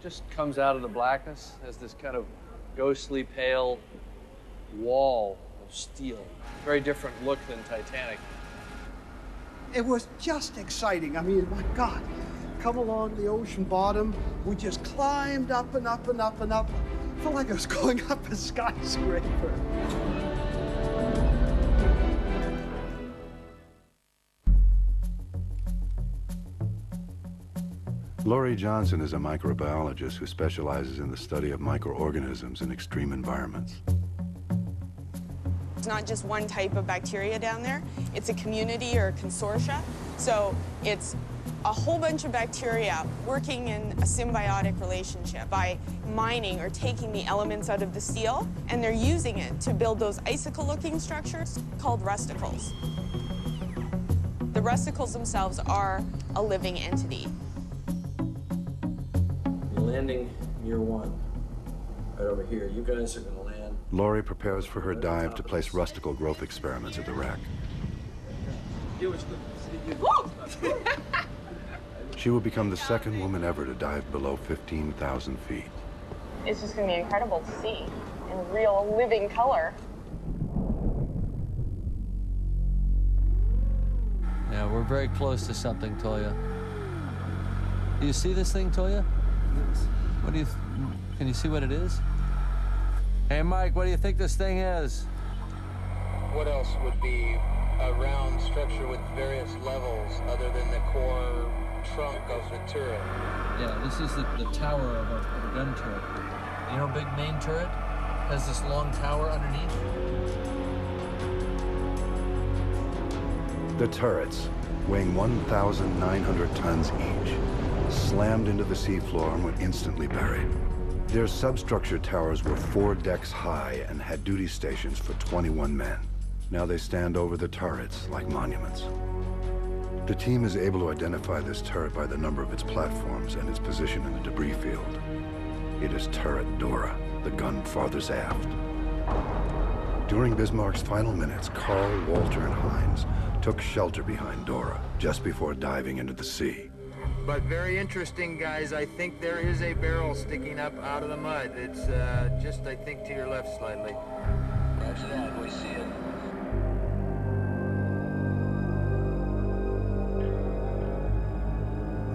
Just comes out of the blackness as this kind of ghostly pale wall of steel. Very different look than Titanic. It was just exciting. I mean, my God, come along the ocean bottom. We just climbed up and up and up and up. I felt like I was going up a skyscraper. Laurie Johnson is a microbiologist who specializes in the study of microorganisms in extreme environments. It's not just one type of bacteria down there. It's a community or a consortia. So it's a whole bunch of bacteria working in a symbiotic relationship by mining or taking the elements out of the steel, and they're using it to build those icicle-looking structures called rusticles. The rusticles themselves are a living entity. You're landing year one, right over here. You guys are going to land. Laurie prepares for her dive to place rusticle growth experiments at the wreck. She will become the second woman ever to dive below 15,000 feet. It's just going to be incredible to see in real living color. Yeah, we're very close to something, Toya. Do you see this thing, Toya? What do you, can you see what it is? Hey, Mike, what do you think this thing is? What else would be a round structure with various levels other than the core trunk of the turret? Yeah, this is the tower of a gun turret. You know, big main turret has this long tower underneath. The turrets, weighing 1,900 tons each, slammed into the seafloor and were instantly buried. Their substructure towers were 4 decks high and had duty stations for 21 men. Now they stand over the turrets like monuments. The team is able to identify this turret by the number of its platforms and its position in the debris field. It is turret Dora, the gun farthest aft. During Bismarck's final minutes, Karl, Walter, and Heinz took shelter behind Dora just before diving into the sea. But very interesting, guys. I think there is a barrel sticking up out of the mud. It's just, I think, to your left slightly. Roger that. We see it.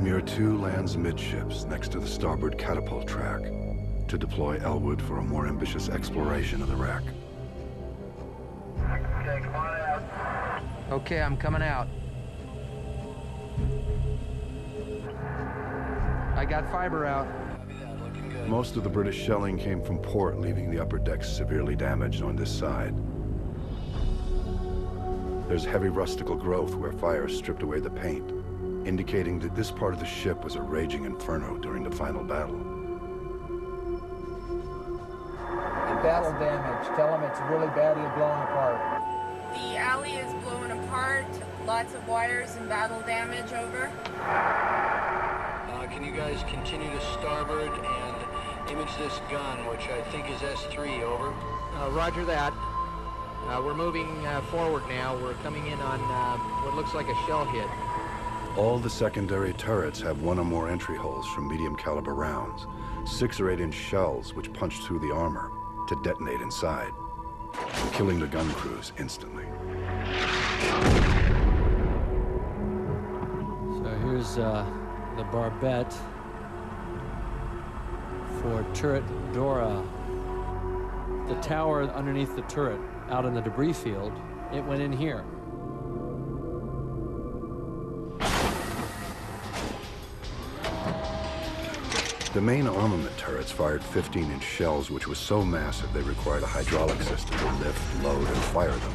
Mir 2 lands midships next to the starboard catapult track to deploy Elwood for a more ambitious exploration of the wreck. Okay, come on out. Okay, I'm coming out. I got fiber out. Most of the British shelling came from port, leaving the upper decks severely damaged on this side. There's heavy rustical growth where fire stripped away the paint, indicating that this part of the ship was a raging inferno during the final battle. Battle damage. Tell them it's really badly blown apart. The alley is blown apart. Lots of wires and battle damage, over. Can you guys continue to starboard and image this gun, which I think is S3, over? Roger that. We're moving forward now. We're coming in on what looks like a shell hit. All the secondary turrets have 1 or more entry holes from medium caliber rounds, 6 or 8 inch shells which punch through the armor to detonate inside, killing the gun crews instantly. So here's the barbette for turret Dora. The tower underneath the turret out in the debris field, it went in here. The main armament turrets fired 15-inch shells, which was so massive they required a hydraulic system to lift, load, and fire them.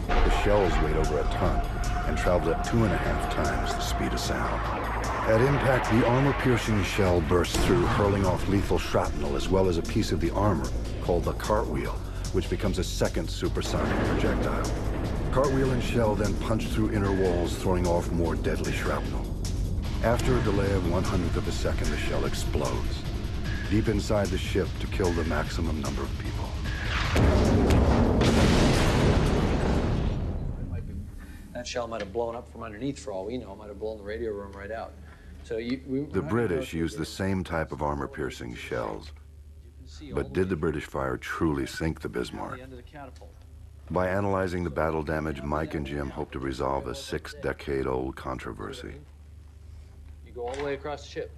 The shells weighed over a ton and traveled at 2.5 times the speed of sound. At impact, the armor-piercing shell burst through, hurling off lethal shrapnel, as well as a piece of the armor called the cartwheel, which becomes a second supersonic projectile. Cartwheel and shell then punch through inner walls, throwing off more deadly shrapnel. After a delay of 1/100th of a second, the shell explodes, deep inside the ship to kill the maximum number of people. That shell might have blown up from underneath for all we know. It might have blown the radio room right out. So the British used the same type of armor-piercing shells. But did the British fire truly sink the Bismarck? By analyzing the battle damage, Mike and Jim hope to resolve a 6-decade-old controversy. You go all the way across the ship.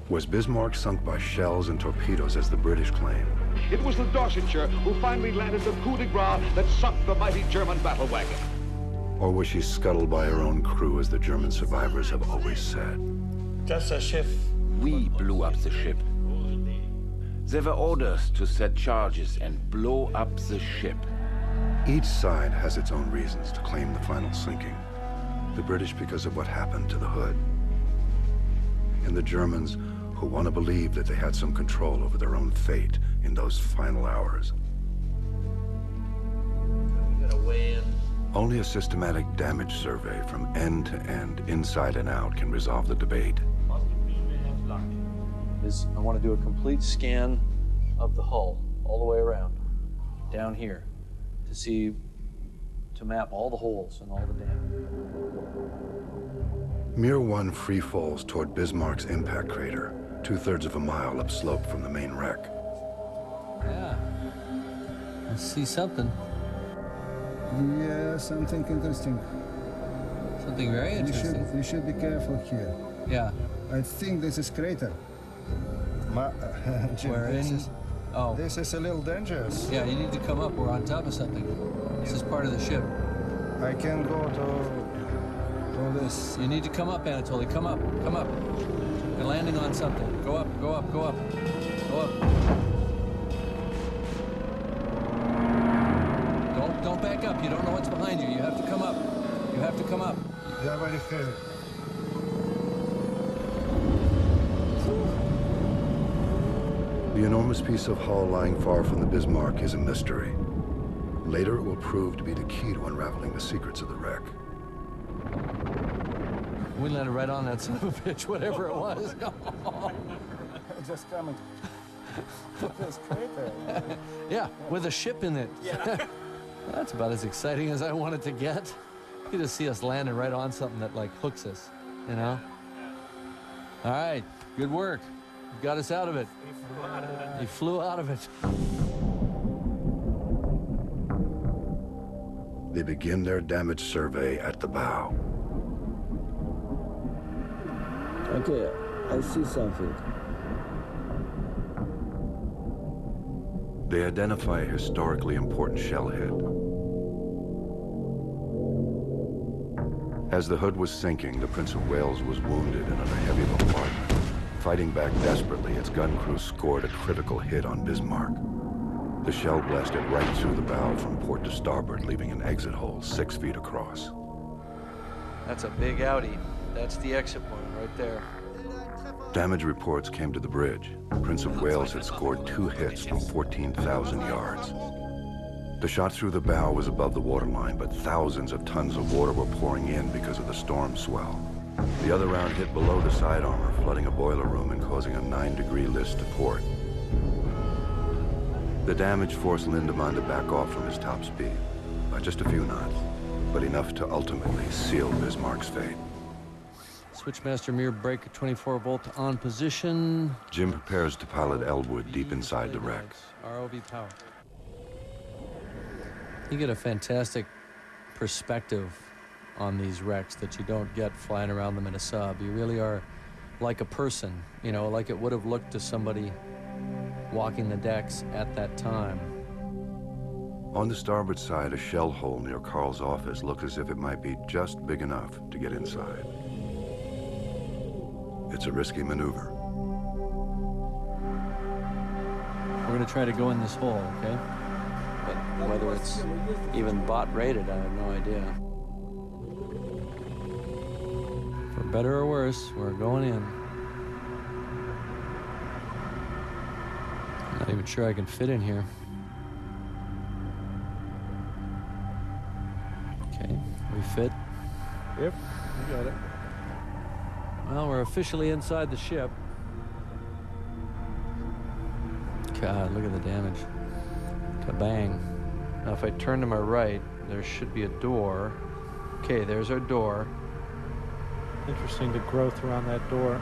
Was Bismarck sunk by shells and torpedoes, as the British claim? It was the Dorsetshire who finally landed the coup de grace that sunk the mighty German battle wagon. Or was she scuttled by her own crew, as the German survivors have always said? Just as if we blew up the ship. There were orders to set charges and blow up the ship. Each side has its own reasons to claim the final sinking. The British because of what happened to the Hood. And the Germans who want to believe that they had some control over their own fate in those final hours. Only a systematic damage survey from end to end, inside and out, can resolve the debate. I want to do a complete scan of the hull all the way around, down here, to map all the holes and all the damage. Mir 1 free falls toward Bismarck's impact crater, 2/3 of a mile upslope from the main wreck. Yeah, I see something. Yeah, something interesting. Something very interesting. We should be careful here. Yeah. I think this is crater. Jim, We're in. Oh. This is a little dangerous. Yeah, you need to come up. We're on top of something. This is part of the ship. I can go to this. You need to come up, Anatoly. Come up. Come up. You're landing on something. Go up. Go up. Go up. Go up. Don't back up. You don't know what's behind you. You have to come up. You have to come up. Yeah, very heavy. The enormous piece of hull lying far from the Bismarck is a mystery. Later, it will prove to be the key to unraveling the secrets of the wreck. We landed right on that son of a bitch, whatever it was. Just coming. This crater. Yeah, with a ship in it. Yeah. That's about as exciting as I wanted to get. You just see us landing right on something that, like, hooks us, you know? All right, good work. You got us out of it. He flew out of it. They begin their damage survey at the bow. Okay, I see something. They identify a historically important shell hit. As the Hood was sinking, the Prince of Wales was wounded and under heavy bombardment. Fighting back desperately, its gun crew scored a critical hit on Bismarck. The shell blasted right through the bow from port to starboard, leaving an exit hole 6 feet across. That's a big Audi. That's the exit one right there. Damage reports came to the bridge. The Prince of Wales had scored 2 hits from 14,000 yards. The shot through the bow was above the waterline, but thousands of tons of water were pouring in because of the storm swell. The other round hit below the side armor, flooding a boiler room and causing a 9-degree list to port. The damage forced Lindemann to back off from his top speed by just a few knots, but enough to ultimately seal Bismarck's fate. Switchmaster Mir breaker 24-volt on position. Jim prepares to pilot Elwood deep inside the wreck. ROV power. You get a fantastic perspective on these wrecks that you don't get flying around them in a sub. You really are like a person, you know, like it would have looked to somebody walking the decks at that time. On the starboard side, a shell hole near Carl's office looks as if it might be just big enough to get inside. It's a risky maneuver. We're going to try to go in this hole, okay? But whether it's even bot rated, I have no idea. For better or worse, we're going in. I'm not even sure I can fit in here. Okay, we fit. Yep, you got it. Well, we're officially inside the ship. God, look at the damage. Kabang. Now, if I turn to my right, there should be a door. Okay, there's our door. Interesting, the growth around that door.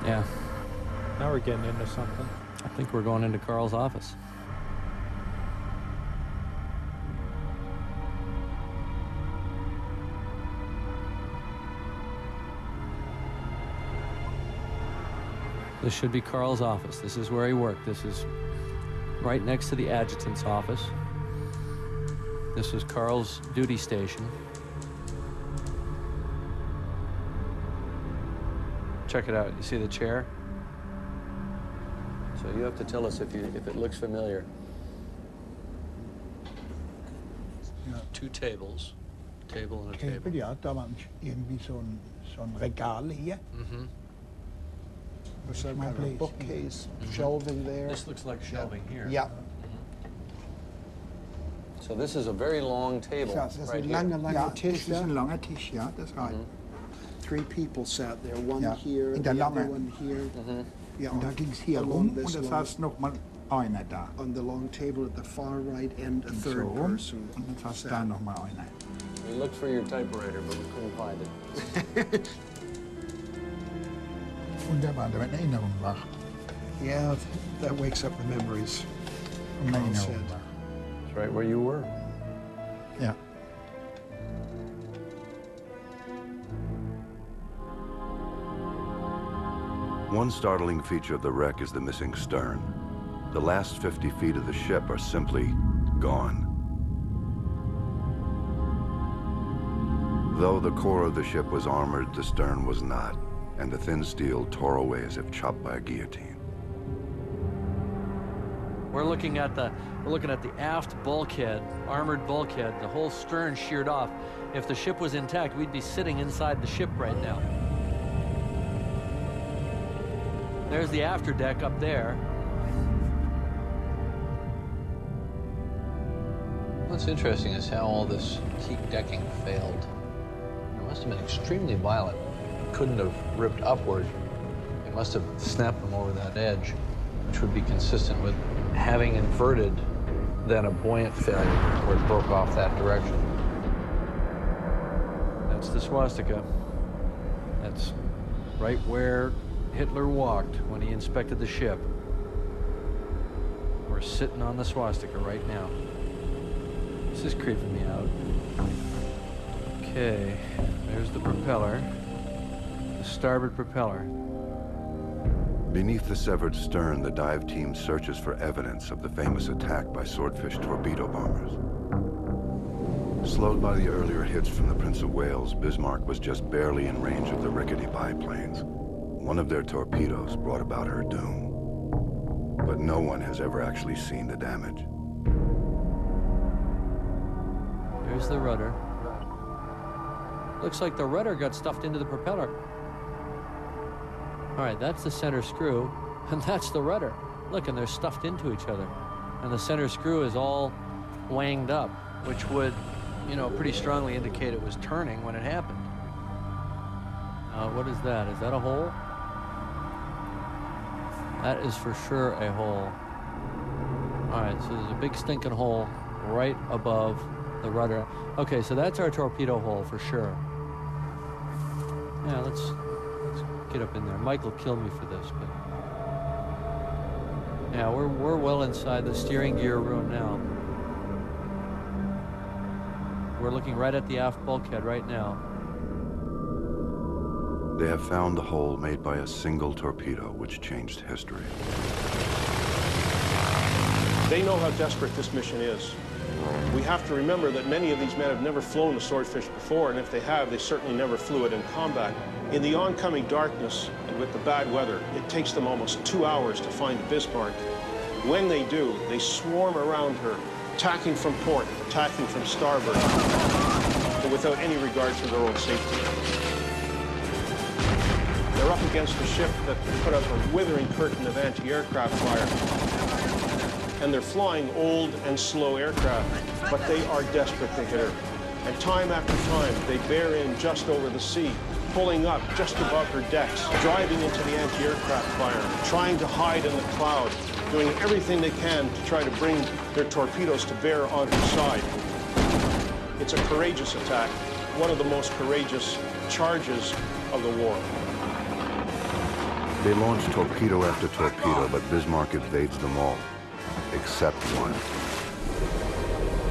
Yeah. Now we're getting into something. I think we're going into Carl's office. This should be Carl's office. This is where he worked. This is right next to the adjutant's office. This is Carl's duty station. Check it out. You see the chair? So you have to tell us if it looks familiar. 2 tables. Table and a table. Ja, der var irgendwie sådan regal her. Or some kind of a bookcase, shelving there. This looks like shelving here. Yeah. So this is a very long table So there's right a here. lange This tisch is der. en lange tisch, ja, that's right. 3 people sat there, one Ja, here, in the der other lange. one here. Yeah, Und da ging es hier along rum this und da long- saß noch mal einer da. On the long table at the far right end, a So third rum person. und dann saß da noch mal einer. We looked for your typewriter, but we couldn't find it. Wunderbar, da war eine Erinnerung wach. Yeah, that wakes up the memories. Eine Well Erinnerung said. wach. That's right where you were. Ja. One startling feature of the wreck is the missing stern. The last 50 feet of the ship are simply gone. Though the core of the ship was armored, the stern was not, and the thin steel tore away as if chopped by a guillotine. We're looking at the aft bulkhead, armored bulkhead, the whole stern sheared off. If the ship was intact, we'd be sitting inside the ship right now. There's the afterdeck up there. What's interesting is how all this teak decking failed. It must have been extremely violent. It couldn't have ripped upward. It must have snapped them over that edge, which would be consistent with having inverted, then a buoyant failure where it broke off that direction. That's the swastika. That's right where Hitler walked when he inspected the ship. We're sitting on the swastika right now. This is creeping me out. Okay, there's the propeller, the starboard propeller. Beneath the severed stern, the dive team searches for evidence of the famous attack by swordfish torpedo bombers. Slowed by the earlier hits from the Prince of Wales, Bismarck was just barely in range of the rickety biplanes. One of their torpedoes brought about her doom. But no one has ever actually seen the damage. There's the rudder. Looks like the rudder got stuffed into the propeller. All right, that's the center screw, and that's the rudder. Look, and they're stuffed into each other. And the center screw is all wanged up, which would, you know, pretty strongly indicate it was turning when it happened. What is that? Is that a hole? That is for sure a hole. All right, so there's a big stinking hole right above the rudder. Okay, so that's our torpedo hole for sure. Yeah, let's get up in there. Mike will kill me for this, but yeah, we're well inside the steering gear room now. We're looking right at the aft bulkhead right now. They have found the hole made by a single torpedo, which changed history. They know how desperate this mission is. We have to remember that many of these men have never flown a swordfish before, and if they have, they certainly never flew it in combat. In the oncoming darkness and with the bad weather, it takes them almost 2 hours to find the Bismarck. When they do, they swarm around her, attacking from port, attacking from starboard, but without any regard for their own safety. They're up against a ship that put up a withering curtain of anti-aircraft fire. And they're flying old and slow aircraft, but they are desperate to hit her. And time after time, they bear in just over the sea, pulling up just above her decks, driving into the anti-aircraft fire, trying to hide in the cloud, doing everything they can to try to bring their torpedoes to bear on her side. It's a courageous attack, one of the most courageous charges of the war. They launch torpedo after torpedo, but Bismarck evades them all, except one.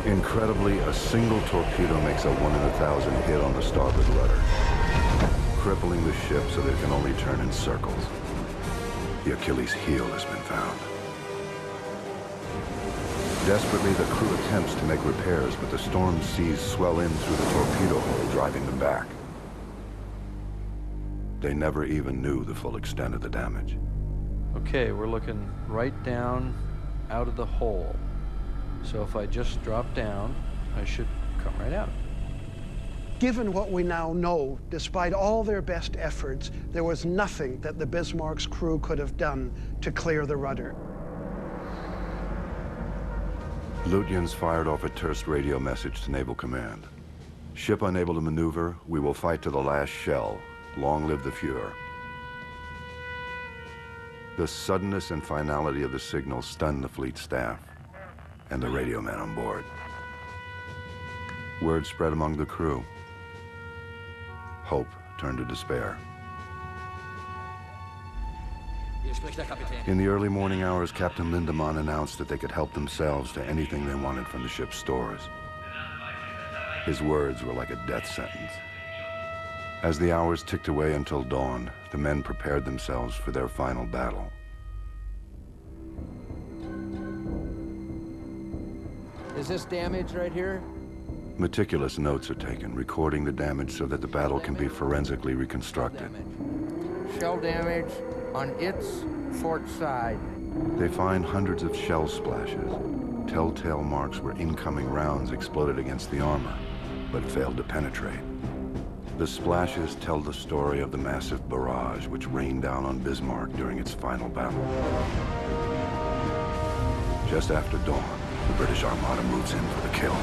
Incredibly, a single torpedo makes a 1 in 1,000 hit on the starboard rudder, crippling the ship so that it can only turn in circles. The Achilles heel has been found. Desperately, the crew attempts to make repairs, but the storm seas swell in through the torpedo hole, driving them back. They never even knew the full extent of the damage. Okay, we're looking right down out of the hole. So if I just drop down, I should come right out. Given what we now know, despite all their best efforts, there was nothing that the Bismarck's crew could have done to clear the rudder. Lutyens fired off a terse radio message to Naval Command. Ship unable to maneuver, we will fight to the last shell. Long live the Fuhrer. The suddenness and finality of the signal stunned the fleet staff and the radio man on board. Word spread among the crew. Hope turned to despair. In the early morning hours, Captain Lindemann announced that they could help themselves to anything they wanted from the ship's stores. His words were like a death sentence. As the hours ticked away until dawn, the men prepared themselves for their final battle. Is this damage right here? Meticulous notes are taken, recording the damage so that the battle can be forensically reconstructed. Shell damage on its port side. They find hundreds of shell splashes, telltale marks where incoming rounds exploded against the armor, but failed to penetrate. The splashes tell the story of the massive barrage which rained down on Bismarck during its final battle. Just after dawn, the British Armada moves in for the kill.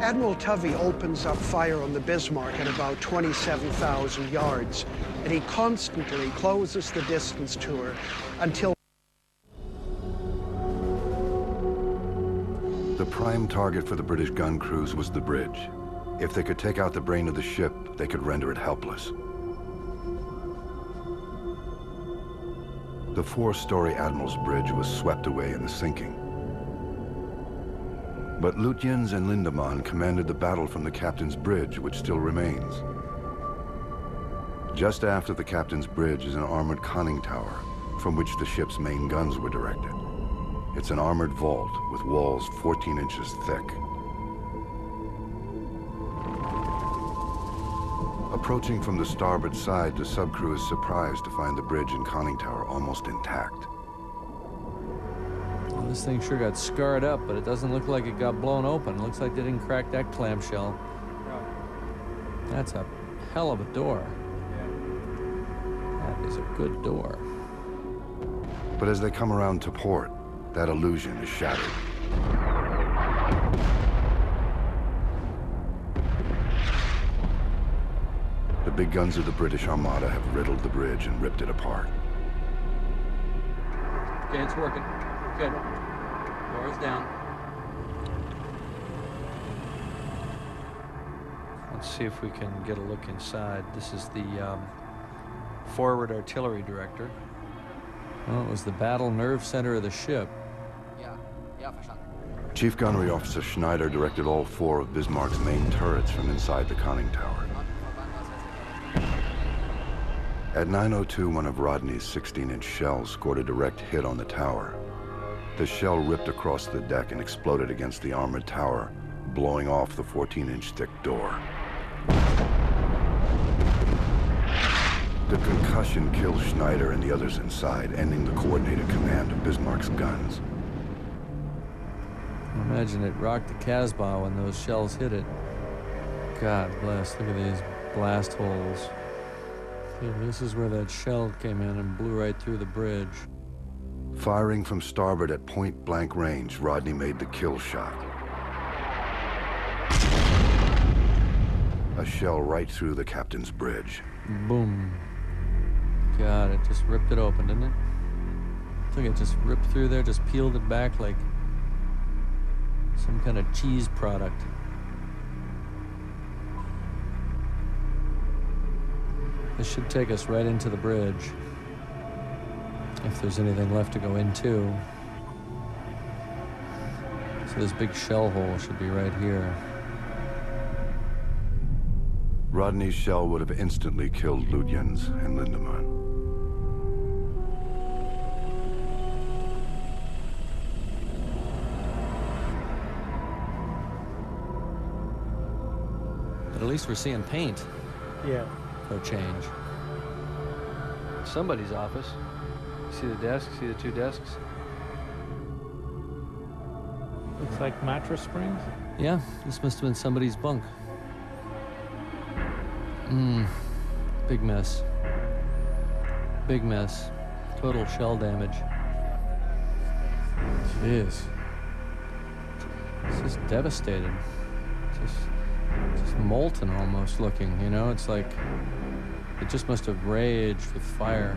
Admiral Tovey opens up fire on the Bismarck at about 27,000 yards, and he constantly closes the distance to her until... The prime target for the British gun crews was the bridge. If they could take out the brain of the ship, they could render it helpless. The four-story Admiral's Bridge was swept away in the sinking. But Lutyens and Lindemann commanded the battle from the Captain's Bridge, which still remains. Just after the Captain's Bridge is an armored conning tower, from which the ship's main guns were directed. It's an armored vault with walls 14 inches thick. Approaching from the starboard side, the subcrew is surprised to find the bridge and conning tower almost intact. Well, this thing sure got scarred up, but it doesn't look like it got blown open. It looks like they didn't crack that clamshell. That's a hell of a door. That is a good door. But as they come around to port, that illusion is shattered. The big guns of the British Armada have riddled the bridge and ripped it apart. Okay, it's working. Good. Door's down. Let's see if we can get a look inside. This is the forward artillery director. Well, it was the battle nerve center of the ship. Chief Gunnery Officer Schneider directed all four of Bismarck's main turrets from inside the conning tower. At 9:02, one of Rodney's 16-inch shells scored a direct hit on the tower. The shell ripped across the deck and exploded against the armored tower, blowing off the 14-inch thick door. The concussion killed Schneider and the others inside, ending the coordinated command of Bismarck's guns. Imagine it rocked the Casbah when those shells hit it. God bless, look at these blast holes. Here, this is where that shell came in and blew right through the bridge. Firing from starboard at point-blank range, Rodney made the kill shot. A shell right through the Captain's Bridge. Boom. God, it just ripped it open, didn't it? I think it just ripped through there, just peeled it back like some kind of cheese product. This should take us right into the bridge, if there's anything left to go into. So this big shell hole should be right here. Rodney's shell would have instantly killed Lutyens and Lindemann. But at least we're seeing paint. Yeah. For a change. Somebody's office. See the desk? See the two desks? Looks like mattress springs. Yeah, this must have been somebody's bunk. Big mess. Big mess. Total shell damage. Jeez. It's just devastated. Just molten almost looking, you know? It's like it just must have raged with fire.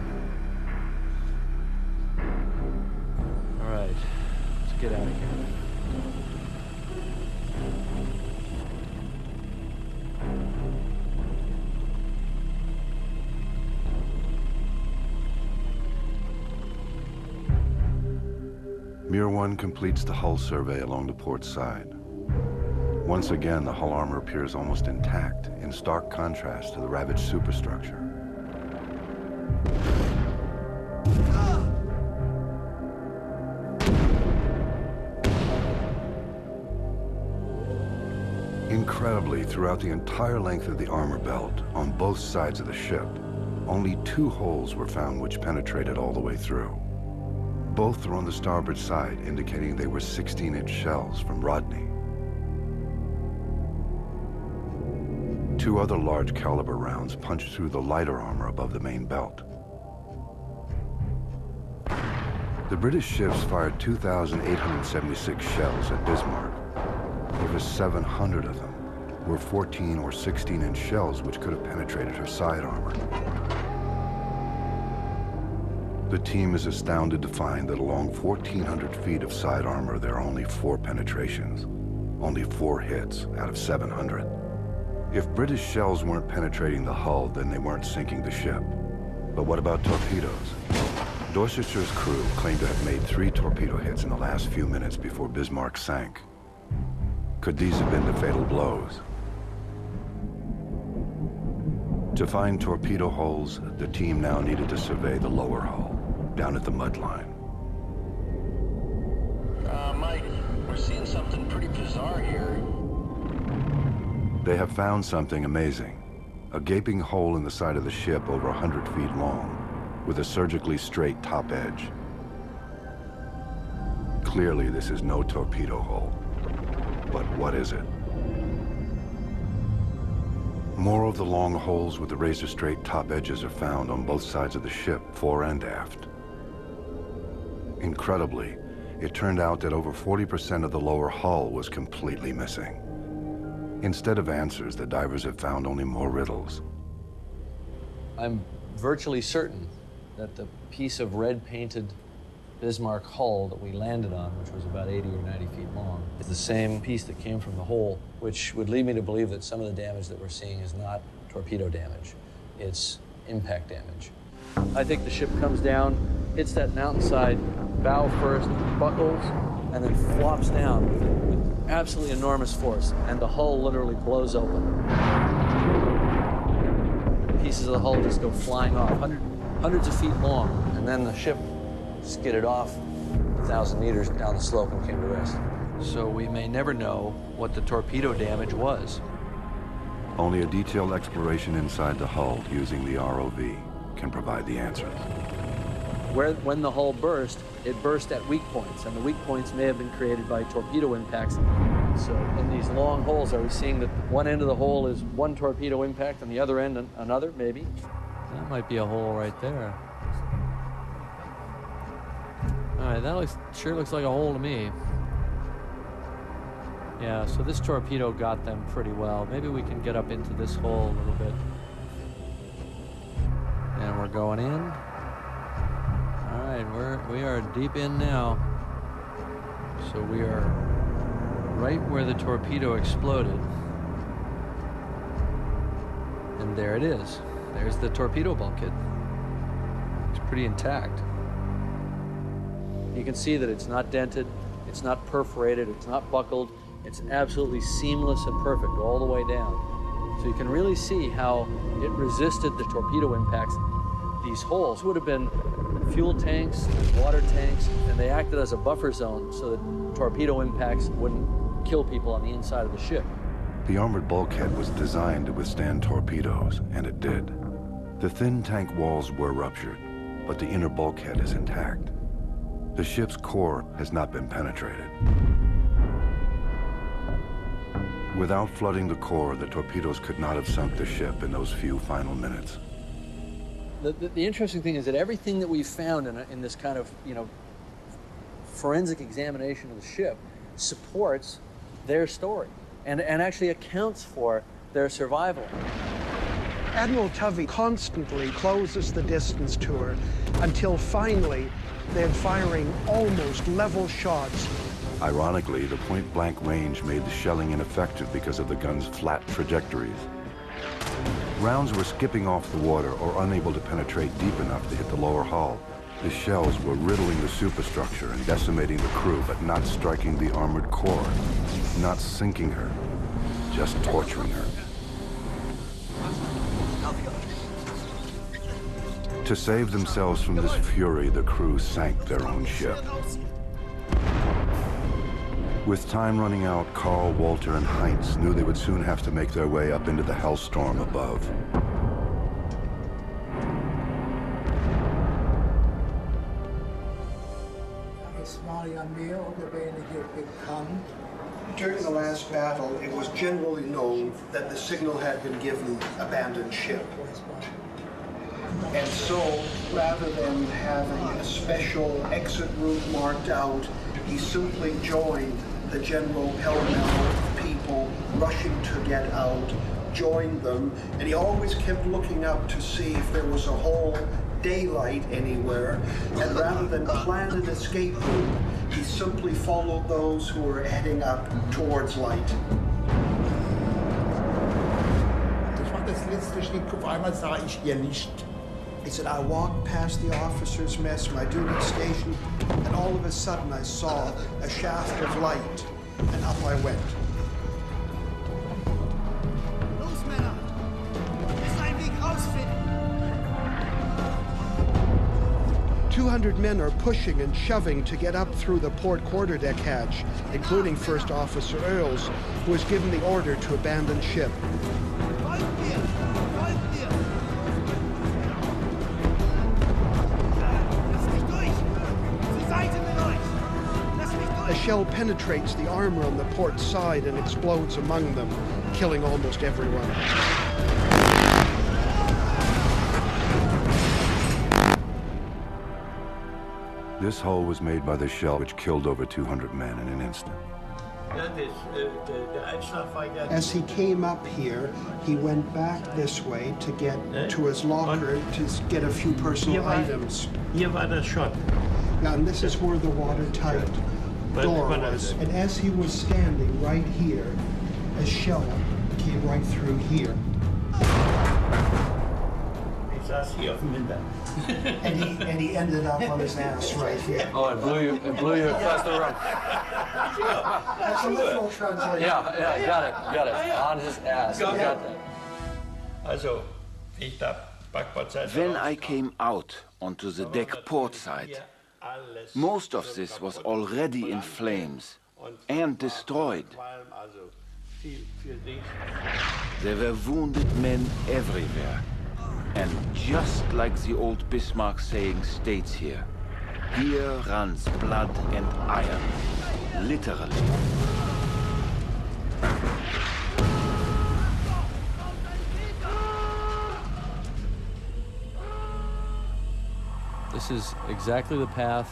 All right, let's get out of here. Mir 1 completes the hull survey along the port side. Once again, the hull armor appears almost intact, in stark contrast to the ravaged superstructure. Incredibly, throughout the entire length of the armor belt, on both sides of the ship, only 2 holes were found which penetrated all the way through. Both are on the starboard side, indicating they were 16-inch shells from Rodney. 2 other large caliber rounds punched through the lighter armor above the main belt. The British ships fired 2,876 shells at Bismarck. Over 700 of them were 14 or 16-inch shells which could have penetrated her side armor. The team is astounded to find that along 1,400 feet of side armor, there are only 4 penetrations, only 4 hits out of 700. If British shells weren't penetrating the hull, then they weren't sinking the ship. But what about torpedoes? Dorsetshire crew claimed to have made 3 torpedo hits in the last few minutes before Bismarck sank. Could these have been the fatal blows? To find torpedo holes, the team now needed to survey the lower hull, down at the mud line. Mike, we're seeing something pretty bizarre here. They have found something amazing. A gaping hole in the side of the ship over 100 feet long, with a surgically straight top edge. Clearly, this is no torpedo hole. But what is it? More of the long holes with the razor-straight top edges are found on both sides of the ship, fore and aft. Incredibly, it turned out that over 40% of the lower hull was completely missing. Instead of answers, the divers have found only more riddles. I'm virtually certain that the piece of red-painted Bismarck hull that we landed on, which was about 80 or 90 feet long, is the same piece that came from the hole, which would lead me to believe that some of the damage that we're seeing is not torpedo damage. It's impact damage. I think the ship comes down, hits that mountainside, bow first, buckles, and then flops down with absolutely enormous force, and the hull literally blows open. Pieces of the hull just go flying off, hundreds of feet long, and then the ship skidded off 1,000 meters down the slope and came to rest. So we may never know what the torpedo damage was. Only a detailed exploration inside the hull using the ROV can provide the answers. When the hull burst, it burst at weak points, and the weak points may have been created by torpedo impacts. So in these long holes, are we seeing that one end of the hole is one torpedo impact and the other end another, maybe? That might be a hole right there. All right, that sure looks like a hole to me. Yeah, so this torpedo got them pretty well. Maybe we can get up into this hole a little bit. And we're going in. All right, we are deep in now. So we are right where the torpedo exploded. And there it is. There's the torpedo bulkhead. It's pretty intact. You can see that it's not dented, it's not perforated, it's not buckled. It's absolutely seamless and perfect all the way down. So you can really see how it resisted the torpedo impacts. These holes would have been fuel tanks, water tanks, and they acted as a buffer zone so that torpedo impacts wouldn't kill people on the inside of the ship. The armored bulkhead was designed to withstand torpedoes, and it did. The thin tank walls were ruptured, but the inner bulkhead is intact. The ship's core has not been penetrated. Without flooding the core, the torpedoes could not have sunk the ship in those few final minutes. The interesting thing is that everything that we've found in this kind of, forensic examination of the ship supports their story and actually accounts for their survival. Admiral Tovey constantly closes the distance to her until finally they're firing almost level shots. Ironically, the point-blank range made the shelling ineffective because of the gun's flat trajectories. Rounds were skipping off the water or unable to penetrate deep enough to hit the lower hull. The shells were riddling the superstructure and decimating the crew, but not striking the armored core, not sinking her, just torturing her. To save themselves from this fury, the crew sank their own ship. With time running out, Karl, Walter, and Heinz knew they would soon have to make their way up into the hellstorm above. During the last battle, it was generally known that the signal had been given, abandon ship. And so, rather than having a special exit route marked out, he simply joined the general pell-mell of people rushing to get out, joined them, and he always kept looking up to see if there was a whole daylight anywhere, and rather than plan an escape route, he simply followed those who were heading up towards light. Das war das letzte Stück, auf einmal sah ich ihr Licht. He said, I walked past the officer's mess, my duty station, and all of a sudden I saw a shaft of light, and up I went. Los, Männer! Es ist ein Weg rausfinden! 200 men are pushing and shoving to get up through the port quarterdeck hatch, including First Officer Earls, who was given the order to abandon ship. A shell penetrates the armor on the port side and explodes among them, killing almost everyone. This hull was made by the shell which killed over 200 men in an instant. As he came up here, he went back this way to get to his locker to get a few personal items. Hier war das Shot. Now, and this is where the watertight door was. And as he was standing right here, a shell came right through here. Ich saß hier auf dem Winter. and he ended up on his ass right here. Oh, it blew you across the room. That's a literal translation. Yeah, got it. On his ass. Got Got that. Also, ich da Backbordseite. When I came out onto the deck port side, most of this was already in flames and destroyed. There were wounded men everywhere. And just like the old Bismarck saying states here, here runs blood and iron, literally. This is exactly the path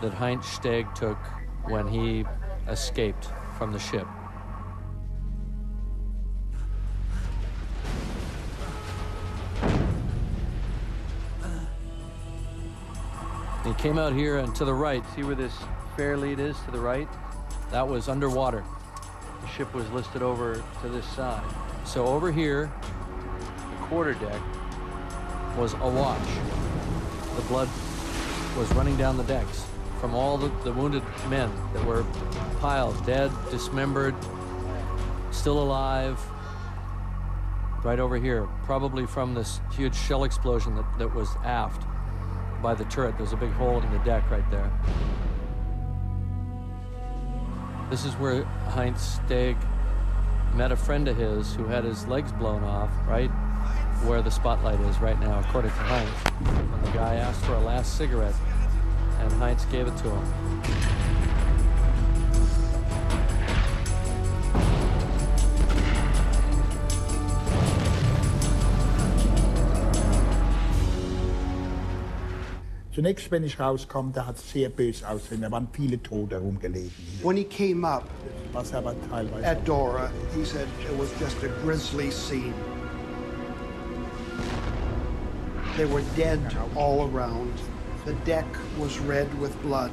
that Heinz Steg took when he escaped from the ship. He came out here and to the right. See where this fair lead is to the right? That was underwater. The ship was listed over to this side. So over here, the quarterdeck was awash. The blood was running down the decks from all the wounded men that were piled, dead, dismembered, still alive, right over here, probably from this huge shell explosion that was aft by the turret. There's a big hole in the deck right there. This is where Heinz Steg met a friend of his who had his legs blown off, right where the spotlight is right now, according to Heinz. And the guy asked for a last cigarette, and Heinz gave it to him. Zunächst, wenn ich rauskam, da hat es sehr böse ausgesehen. Da waren viele Tote rumgelegen. When he came up at Dora, he said it was just a grisly scene. They were dead all around. The deck was red with blood,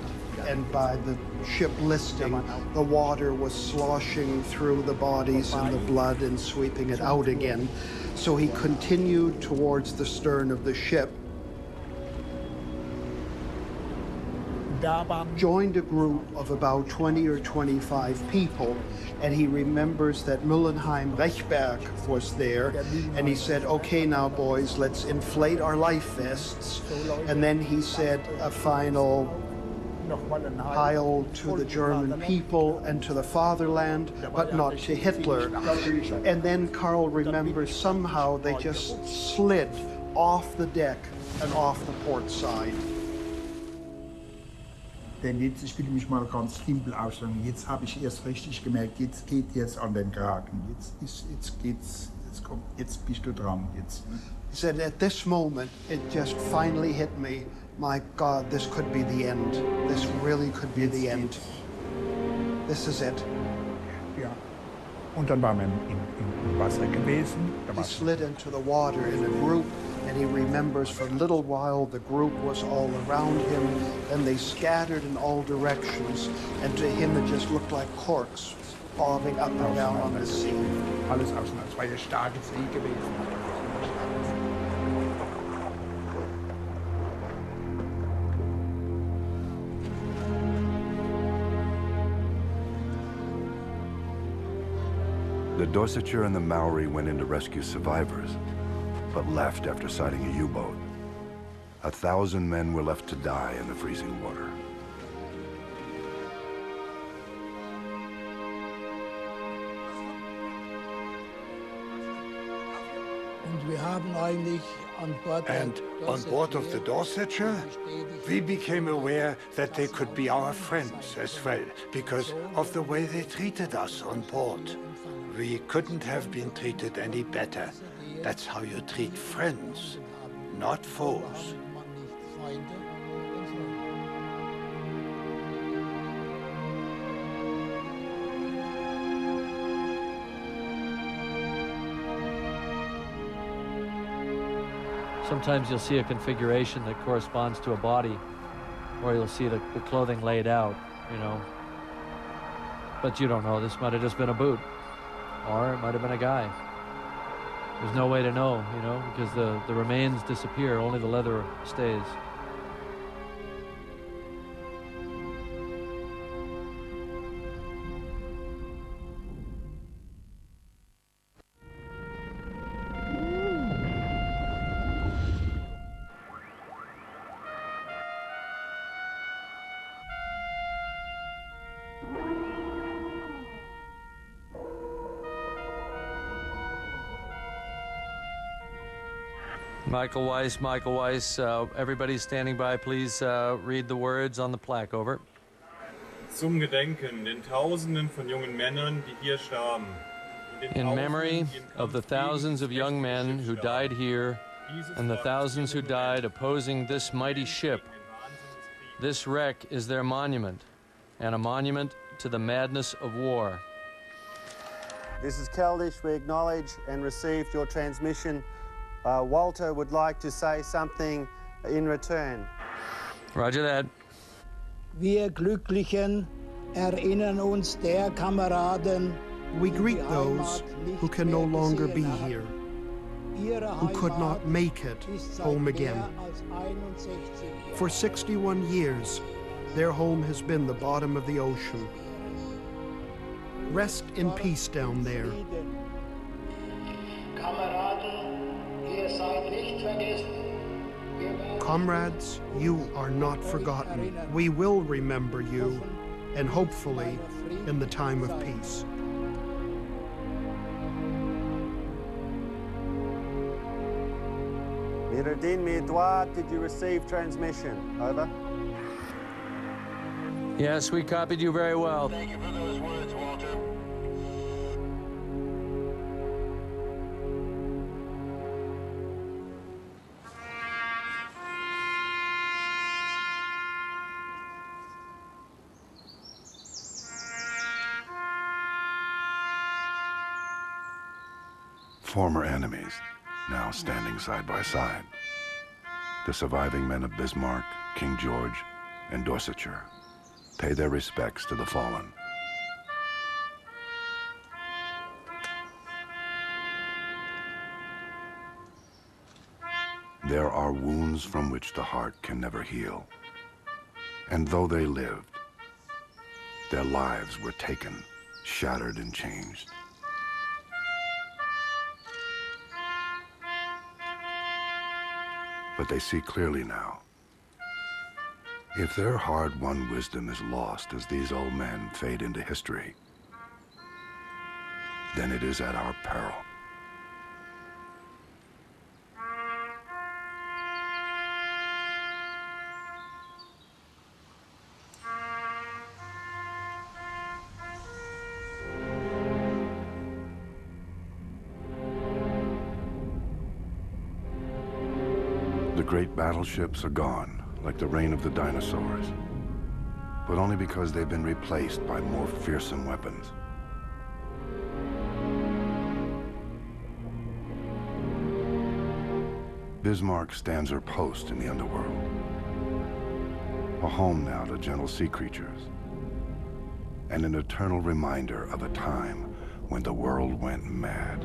and by the ship listing, the water was sloshing through the bodies and the blood and sweeping it out again. So he continued towards the stern of the ship, joined a group of about 20 or 25 people, and he remembers that Müllenheim Rechberg was there, and he said, okay, now boys, let's inflate our life vests. And then he said a final Heil to the German people and to the fatherland, but not to Hitler. And then Karl remembers somehow they just slid off the deck and off the port side. Denn jetzt, ich will mich mal ganz simpel ausdrücken, jetzt habe ich erst richtig gemerkt, jetzt geht jetzt an den Kragen. Jetzt bist du dran. Jetzt. He said, at this moment, it just finally hit me. My God, this could be the end. This really could be the end. This is it. Ja. Und dann waren wir im Wasser gewesen. He slid into the water in a group, and he remembers for a little while the group was all around him, and they scattered in all directions, and to him it just looked like corks bobbing up and down on the sea. Alles außen, es war eine starke See gewesen. The Dorsetshire and the Maori went in to rescue survivors, but left after sighting a U-boat. 1,000 men were left to die in the freezing water. And on board of the Dorsetshire, we became aware that they could be our friends as well, because of the way they treated us on board. We couldn't have been treated any better. That's how you treat friends, not foes. Sometimes you'll see a configuration that corresponds to a body, or you'll see the clothing laid out, you know. But you don't know, this might have just been a boot, or it might have been a guy. There's no way to know, you know, because the remains disappear, only the leather stays. Michael Weiss, everybody standing by, please read the words on the plaque, over. Zum Gedenken den Tausenden von jungen Männern, die hier starben. In memory of the thousands of young men who died here and the thousands who died opposing this mighty ship, this wreck is their monument, and a monument to the madness of war. This is Keldish. We acknowledge and received your transmission. Walter would like to say something in return. Roger that. Wir Glücklichen erinnern uns der Kameraden. We greet those who can no longer be here, who could not make it home again. For 61 years, their home has been the bottom of the ocean. Rest in peace down there. Comrades, you are not forgotten. We will remember you, and hopefully in the time of peace. Miradin Edouard, did you receive transmission? Over. Yes, we copied you very well. Thank you for those words, Walter. former enemies, now standing side by side. The surviving men of Bismarck, King George, and Dorsetshire pay their respects to the fallen. There are wounds from which the heart can never heal. And though they lived, their lives were taken, shattered and changed. But they see clearly now. If their hard-won wisdom is lost as these old men fade into history, then it is at our peril. The great battleships are gone, like the reign of the dinosaurs, but only because they've been replaced by more fearsome weapons. Bismarck stands her post in the underworld, a home now to gentle sea creatures, and an eternal reminder of a time when the world went mad.